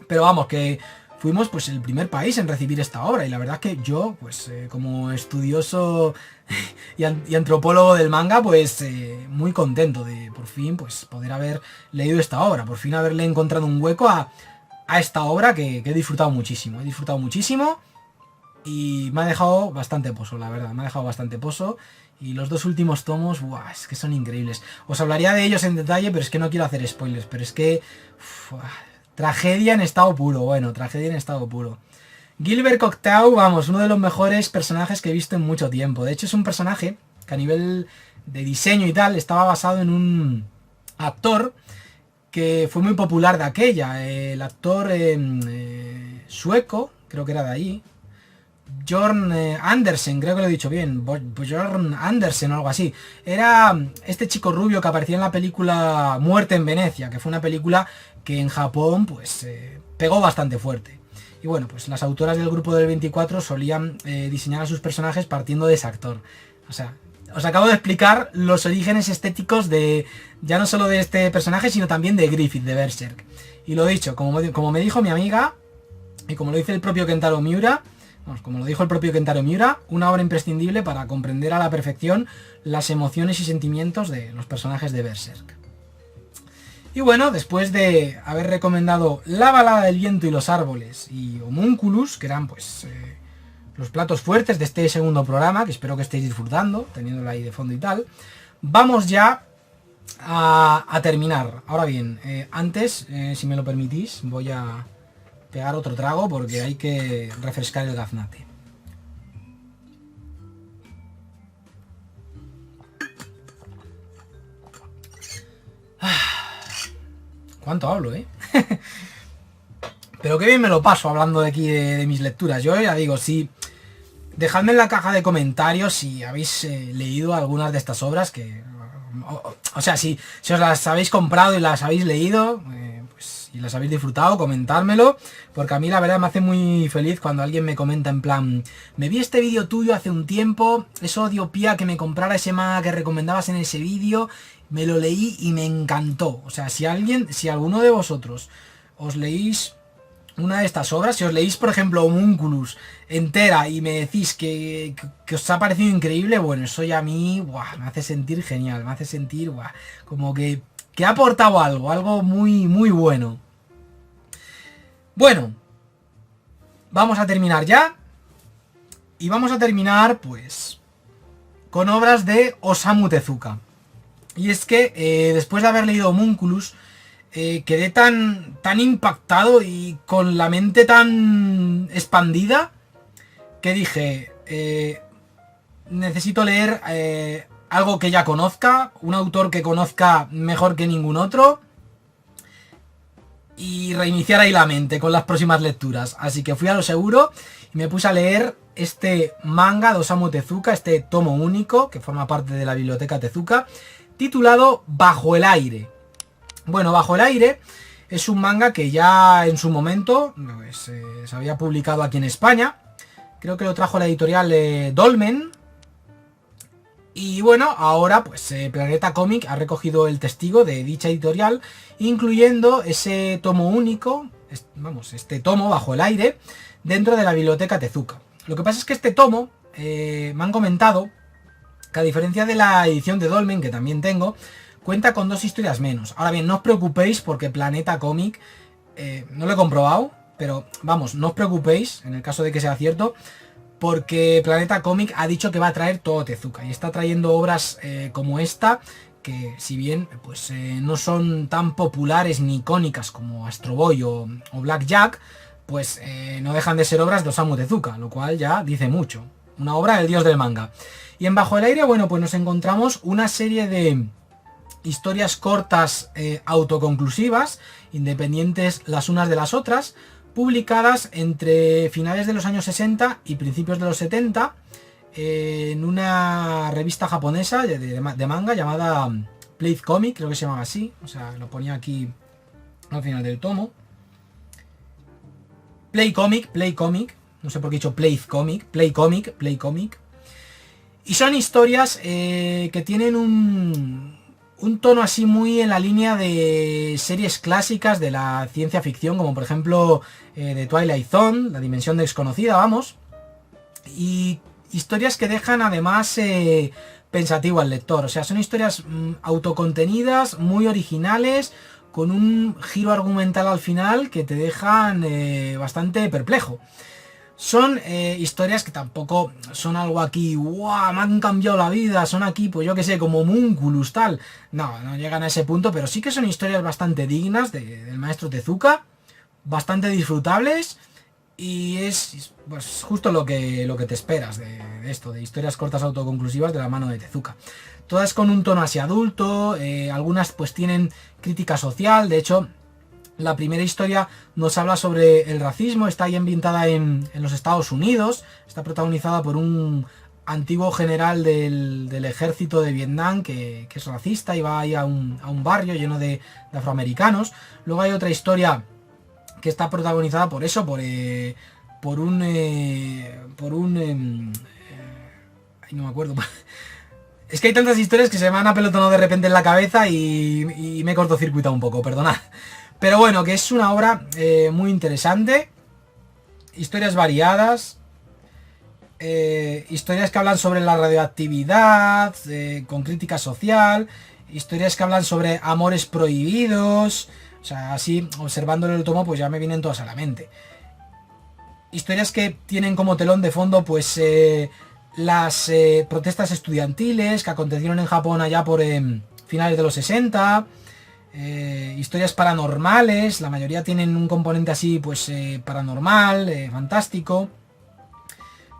Pero vamos, que fuimos pues el primer país en recibir esta obra, y la verdad que yo, pues como estudioso y antropólogo del manga, pues muy contento de por fin pues poder haber leído esta obra, por fin haberle encontrado un hueco a esta obra que he disfrutado muchísimo, y me ha dejado bastante pozo, la verdad, me ha dejado bastante pozo. Y los dos últimos tomos, ¡buah!, es que son increíbles. Os hablaría de ellos en detalle, pero es que no quiero hacer spoilers. Pero es que... tragedia en estado puro, bueno, tragedia en estado puro. Gilbert Cocteau, vamos, uno de los mejores personajes que he visto en mucho tiempo. De hecho, es un personaje que a nivel de diseño y tal, estaba basado en un actor que fue muy popular de aquella. El actor sueco, creo que era de ahí. Bjorn Andersen, creo que lo he dicho bien, Bjorn Andersen o algo así. Era este chico rubio que aparecía en la película Muerte en Venecia, que fue una película que en Japón pues pegó bastante fuerte. Y bueno, pues las autoras del grupo del 24 solían diseñar a sus personajes partiendo de ese actor. O sea, os acabo de explicar los orígenes estéticos de ya no solo de este personaje, sino también de Griffith, de Berserk. Y lo dicho, como me dijo mi amiga, y como lo dice el propio Kentaro Miura, como lo dijo el propio Kentaro Miura, una obra imprescindible para comprender a la perfección las emociones y sentimientos de los personajes de Berserk. Y bueno, después de haber recomendado La balada del viento y los árboles y Homunculus, que eran pues los platos fuertes de este segundo programa, que espero que estéis disfrutando, teniéndolo ahí de fondo y tal, vamos ya a terminar. Ahora bien, antes, si me lo permitís, voy a pegar otro trago porque hay que refrescar el gaznate. ¿Cuánto hablo, eh? Pero qué bien me lo paso hablando de aquí de mis lecturas. Yo ya digo, si dejadme en la caja de comentarios si habéis leído algunas de estas obras que... O sea, si os las habéis comprado y las habéis leído, pues, y las habéis disfrutado, comentármelo, porque a mí la verdad me hace muy feliz cuando alguien me comenta en plan: me vi este vídeo tuyo hace un tiempo, eso dio pie a que me comprara ese manga que recomendabas en ese vídeo, me lo leí y me encantó. O sea, si alguno de vosotros os leéis una de estas obras, si os leéis por ejemplo Homunculus entera y me decís que os ha parecido increíble, bueno, eso ya a mí me hace sentir genial, me hace sentir como que ha aportado algo muy muy bueno. Bueno, vamos a terminar ya, y vamos a terminar pues con obras de Osamu Tezuka. Y es que después de haber leído Homunculus, quedé tan impactado y con la mente tan expandida que dije, necesito leer algo que ya conozca, un autor que conozca mejor que ningún otro, y reiniciar ahí la mente con las próximas lecturas. Así que fui a lo seguro y me puse a leer este manga de Osamu Tezuka, este tomo único que forma parte de la biblioteca Tezuka, titulado Bajo el aire. Bueno, Bajo el aire es un manga que ya en su momento pues, se había publicado aquí en España. Creo que lo trajo la editorial Dolmen. Y bueno, ahora pues Planeta Comic ha recogido el testigo de dicha editorial, incluyendo ese tomo único, este tomo Bajo el aire, dentro de la biblioteca Tezuka. Lo que pasa es que este tomo, me han comentado que a diferencia de la edición de Dolmen, que también tengo, cuenta con 2 historias menos. Ahora bien, no os preocupéis porque Planeta Comic, no lo he comprobado, pero vamos, no os preocupéis en el caso de que sea cierto, porque Planeta Comic ha dicho que va a traer todo Tezuka y está trayendo obras como esta, que si bien pues no son tan populares ni icónicas como Astro Boy o Black Jack, pues no dejan de ser obras de Osamu Tezuka, lo cual ya dice mucho. Una obra del dios del manga. Y en Bajo el aire, bueno, pues nos encontramos una serie de historias cortas autoconclusivas, independientes las unas de las otras, publicadas entre finales de los años 60 y principios de los 70 en una revista japonesa de manga llamada Play Comic, creo que se llamaba así, o sea, lo ponía aquí al final del tomo. Play Comic, no sé por qué he dicho Play Comic. Y son historias que tienen un un tono así muy en la línea de series clásicas de la ciencia ficción, como por ejemplo The Twilight Zone, La Dimensión Desconocida, vamos. Y historias que dejan además pensativo al lector. O sea, son historias autocontenidas, muy originales, con un giro argumental al final que te dejan bastante perplejo. Son historias que tampoco son algo aquí, ¡guau! Me han cambiado la vida, son aquí, pues yo que sé, como Munculus, tal. No, no llegan a ese punto, pero sí que son historias bastante dignas del maestro Tezuka, bastante disfrutables, y es pues justo lo que te esperas de esto, de historias cortas autoconclusivas de la mano de Tezuka. Todas con un tono así adulto, algunas pues tienen crítica social, de hecho... La primera historia nos habla sobre el racismo, está ahí ambientada en los Estados Unidos, está protagonizada por un antiguo general del ejército de Vietnam que es racista y va ahí a un barrio lleno de afroamericanos. Luego hay otra historia que está protagonizada por eso, por un... ay, no me acuerdo. Es que hay tantas historias que se me han apelotonado de repente en la cabeza y me he cortocircuitado un poco, perdonad. Pero bueno, que es una obra muy interesante, historias variadas, historias que hablan sobre la radioactividad, con crítica social, historias que hablan sobre amores prohibidos, o sea, así, observándolo el tomo, pues ya me vienen todas a la mente. Historias que tienen como telón de fondo, pues, las protestas estudiantiles que acontecieron en Japón allá por finales de los 60... historias paranormales, la mayoría tienen un componente así pues paranormal, fantástico,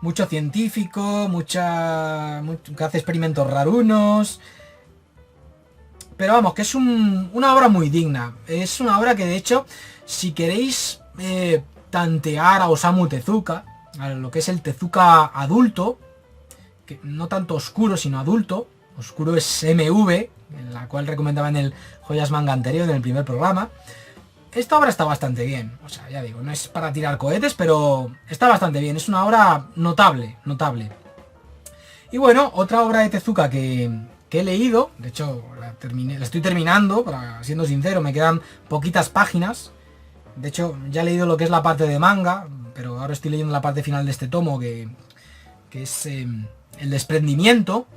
mucho científico, que hace experimentos rarunos, pero vamos, que es una obra muy digna, es una obra que de hecho, si queréis tantear a Osamu Tezuka, a lo que es el Tezuka adulto, que no tanto oscuro sino adulto, oscuro es MV, en la cual recomendaba en el Joyas Manga anterior, en el primer programa. Esta obra está bastante bien, o sea, ya digo, no es para tirar cohetes, pero está bastante bien, es una obra notable. Y bueno, otra obra de Tezuka que he leído, de hecho la estoy terminando, siendo sincero, me quedan poquitas páginas. De hecho, ya he leído lo que es la parte de manga, pero ahora estoy leyendo la parte final de este tomo, que es el desprendimiento.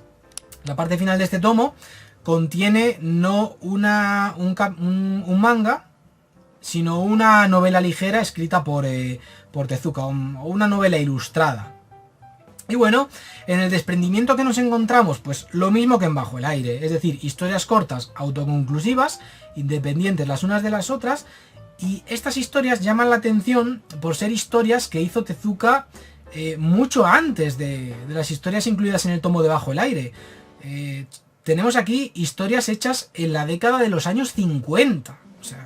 La parte final de este tomo contiene no un manga, sino una novela ligera escrita por Tezuka, o una novela ilustrada. Y bueno, en el desprendimiento que nos encontramos, pues lo mismo que en Bajo el Aire, es decir, historias cortas, autoconclusivas, independientes las unas de las otras, y estas historias llaman la atención por ser historias que hizo Tezuka mucho antes de las historias incluidas en el tomo de Bajo el Aire. Tenemos aquí historias hechas en la década de los años 50. O sea,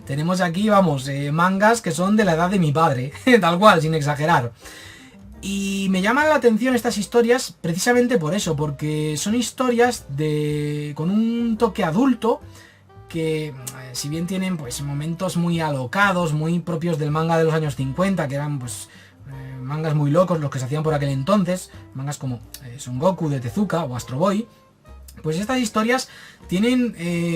tenemos aquí, vamos, mangas que son de la edad de mi padre, tal cual, sin exagerar. Y me llaman la atención estas historias precisamente por eso, porque son historias con un toque adulto, que si bien tienen pues momentos muy alocados, muy propios del manga de los años 50, que eran pues mangas muy locos los que se hacían por aquel entonces, mangas como Son Goku de Tezuka o Astro Boy, pues estas historias tienen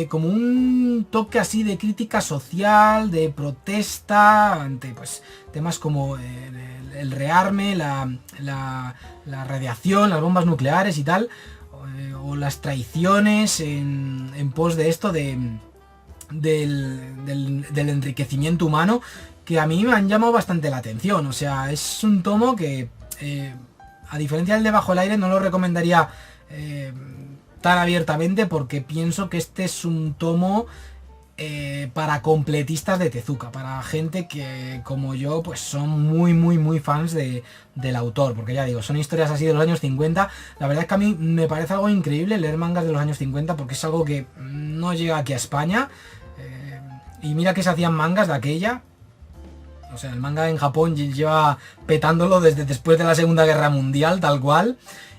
como un toque así de crítica social, de protesta ante pues temas como el rearme, la radiación, las bombas nucleares y tal, o las traiciones en pos de esto del enriquecimiento humano, que a mí me han llamado bastante la atención. O sea, es un tomo que a diferencia del de Bajo el Aire no lo recomendaría tan abiertamente, porque pienso que este es un tomo para completistas de Tezuka, para gente que como yo pues son muy fans del autor, porque ya digo, son historias así de los años 50. La verdad es que a mí me parece algo increíble leer mangas de los años 50, porque es algo que no llega aquí a España, y mira que se hacían mangas de aquella. O sea, el manga en Japón lleva petándolo desde después de la Segunda Guerra Mundial, tal cual.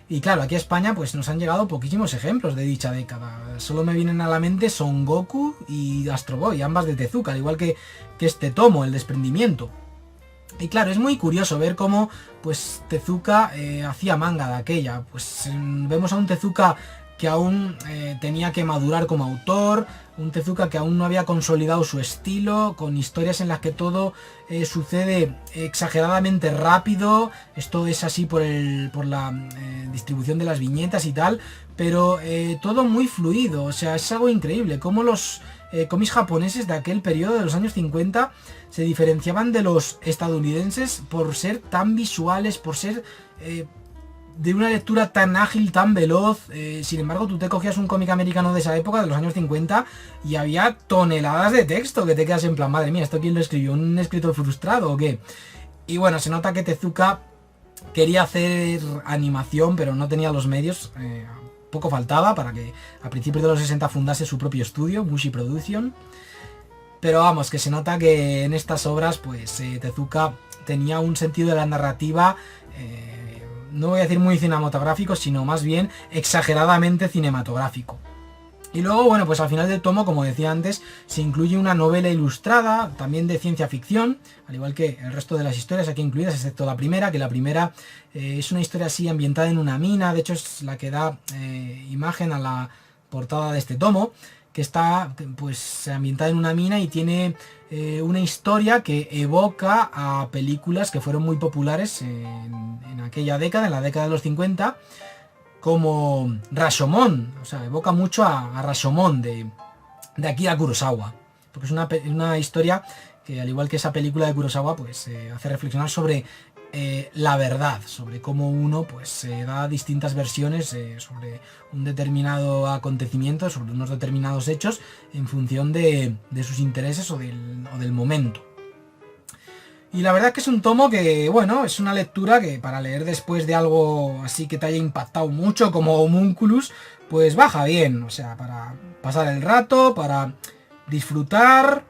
Y claro, aquí a España pues nos han llegado poquísimos ejemplos de dicha década. Solo me vienen a la mente Son Goku y Astro Boy, ambas de Tezuka, al igual que este tomo, El Desprendimiento. Y claro, es muy curioso ver cómo pues Tezuka hacía manga de aquella. Pues vemos a un Tezuka que aún tenía que madurar como autor, un Tezuka que aún no había consolidado su estilo, con historias en las que todo sucede exageradamente rápido. Esto es así por la distribución de las viñetas y tal, pero todo muy fluido. O sea, es algo increíble cómo los cómics japoneses de aquel periodo de los años 50 se diferenciaban de los estadounidenses por ser tan visuales, por ser de una lectura tan ágil, tan veloz. Sin embargo, tú te cogías un cómic americano de esa época, de los años 50, y había toneladas de texto que te quedas en plan, madre mía, ¿esto quién lo escribió? ¿Un escritor frustrado o qué? Y bueno, se nota que Tezuka quería hacer animación, pero no tenía los medios. Poco faltaba para que a principios de los 60 fundase su propio estudio, Mushi Production. Pero vamos, que se nota que en estas obras, pues Tezuka tenía un sentido de la narrativa, no voy a decir muy cinematográfico, sino más bien exageradamente cinematográfico. Y luego, bueno, pues al final del tomo, como decía antes, se incluye una novela ilustrada, también de ciencia ficción, al igual que el resto de las historias aquí incluidas, excepto la primera, que la primera es una historia así ambientada en una mina. De hecho es la que da imagen a la portada de este tomo, que está pues ambientada en una mina y tiene una historia que evoca a películas que fueron muy populares en aquella década, en la década de los 50, como Rashomon. O sea, evoca mucho a Rashomon de Akira Kurosawa, porque es una historia que, al igual que esa película de Kurosawa, pues hace reflexionar sobre la verdad, sobre cómo uno pues da distintas versiones sobre un determinado acontecimiento, sobre unos determinados hechos, en función de sus intereses o del momento. Y la verdad es que es un tomo que, bueno, es una lectura que para leer después de algo así que te haya impactado mucho como Homunculus, pues baja bien. O sea, para pasar el rato, para disfrutar.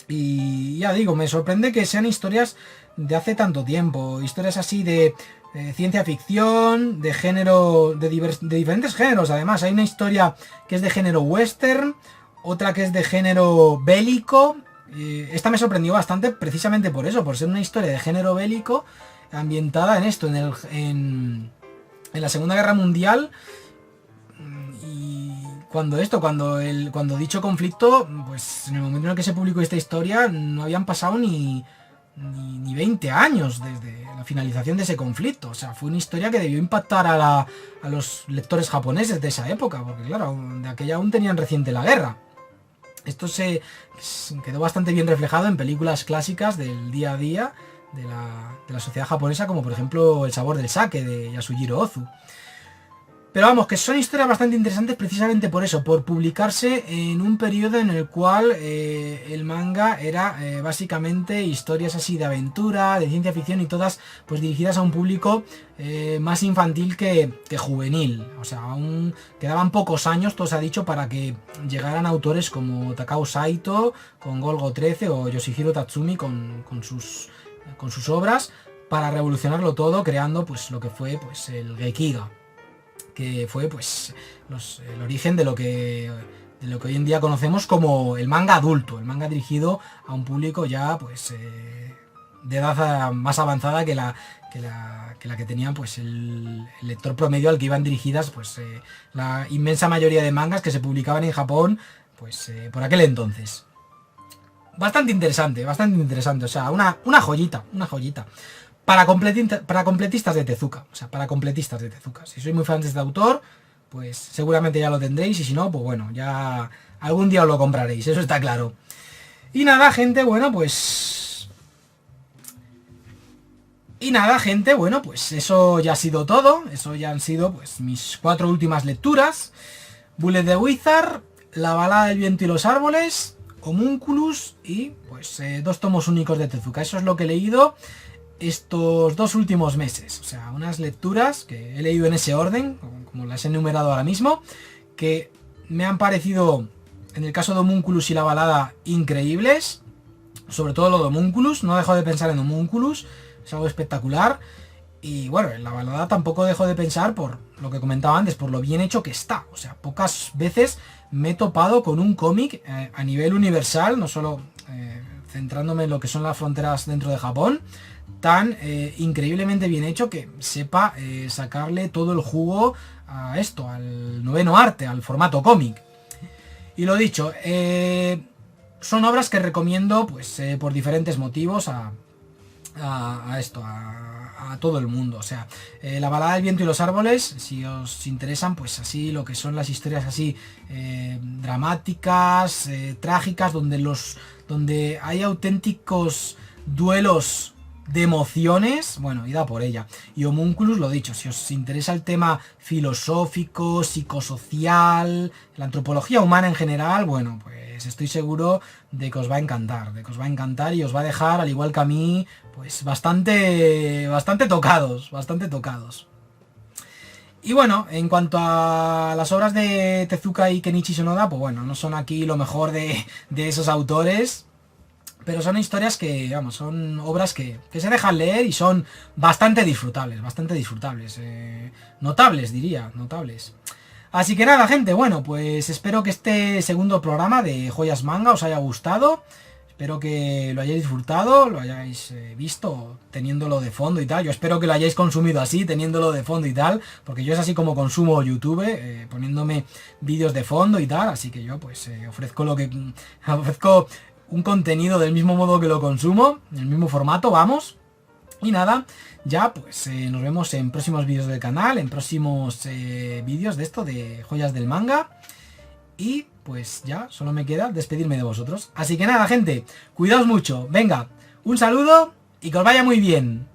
Y ya digo, me sorprende que sean historias de hace tanto tiempo. Historias así de ciencia ficción, de género, de diferentes géneros. Además, hay una historia que es de género western, otra que es de género bélico. Esta me sorprendió bastante precisamente por eso, por ser una historia de género bélico ambientada en esto, en la Segunda Guerra Mundial. Y cuando dicho conflicto, pues en el momento en el que se publicó esta historia no habían pasado ni 20 años desde la finalización de ese conflicto. O sea, fue una historia que debió impactar a los lectores japoneses de esa época, porque claro, de aquella aún tenían reciente la guerra. Esto se quedó bastante bien reflejado en películas clásicas del día a día de la sociedad japonesa, como por ejemplo El sabor del sake, de Yasujiro Ozu. Pero vamos, que son historias bastante interesantes precisamente por eso, por publicarse en un periodo en el cual el manga era básicamente historias así de aventura, de ciencia ficción, y todas pues dirigidas a un público más infantil que juvenil. O sea, aún quedaban pocos años, todo se ha dicho, para que llegaran autores como Takao Saito con Golgo 13 o Yoshihiro Tatsumi con sus obras, para revolucionarlo todo, creando pues lo que fue pues el Gekiga, que fue pues el origen de lo que hoy en día conocemos como el manga adulto, el manga dirigido a un público ya pues de edad más avanzada que la que tenía pues el lector promedio al que iban dirigidas pues la inmensa mayoría de mangas que se publicaban en Japón pues por aquel entonces. Bastante interesante, o sea, una joyita. Para completistas de Tezuka. O sea, para completistas de Tezuka. Si sois muy fans de este autor, pues seguramente ya lo tendréis. Y si no, pues bueno, ya algún día os lo compraréis. Eso está claro. Y nada, gente, bueno, pues eso ya ha sido todo. Eso ya han sido pues mis 4 últimas lecturas. Bullet the Wizard, La balada del viento y los árboles, Homunculus y pues 2 tomos únicos de Tezuka. Eso es lo que he leído estos 2 últimos meses. O sea, unas lecturas que he leído en ese orden, como las he enumerado ahora mismo, que me han parecido, en el caso de Homunculus y la balada, increíbles. Sobre todo lo de Homunculus, no dejo de pensar en Homunculus, es algo espectacular. Y bueno, en la balada tampoco dejo de pensar, por lo que comentaba antes, por lo bien hecho que está. O sea, pocas veces me he topado con un cómic a nivel universal, no solo centrándome en lo que son las fronteras dentro de Japón, tan increíblemente bien hecho que sepa sacarle todo el jugo a esto, al noveno arte, al formato cómic. Y lo dicho, son obras que recomiendo pues por diferentes motivos a todo el mundo. O sea, La balada del viento y los árboles, si os interesan, pues así lo que son las historias así dramáticas, trágicas, donde hay auténticos duelos de emociones, bueno, id a por ella. Y Homunculus, lo dicho, si os interesa el tema filosófico, psicosocial, la antropología humana en general, bueno, pues estoy seguro de que os va a encantar, y os va a dejar, al igual que a mí, pues bastante tocados. Y bueno, en cuanto a las obras de Tezuka y Kenichi Sonoda, pues bueno, no son aquí lo mejor de esos autores, pero son historias que, vamos, son obras que se dejan leer y son bastante disfrutables, notables, diría, notables. Así que nada, gente, bueno, pues espero que este segundo programa de Joyas Manga os haya gustado. Espero que lo hayáis disfrutado, lo hayáis visto teniéndolo de fondo y tal. Yo espero que lo hayáis consumido así, teniéndolo de fondo y tal, porque yo es así como consumo YouTube, poniéndome vídeos de fondo y tal. Así que yo pues ofrezco un contenido del mismo modo que lo consumo, en el mismo formato, vamos. Y nada, ya pues nos vemos en próximos vídeos del canal, en próximos vídeos de esto, de joyas del manga. Y pues ya solo me queda despedirme de vosotros. Así que nada, gente, cuidaos mucho. Venga, un saludo y que os vaya muy bien.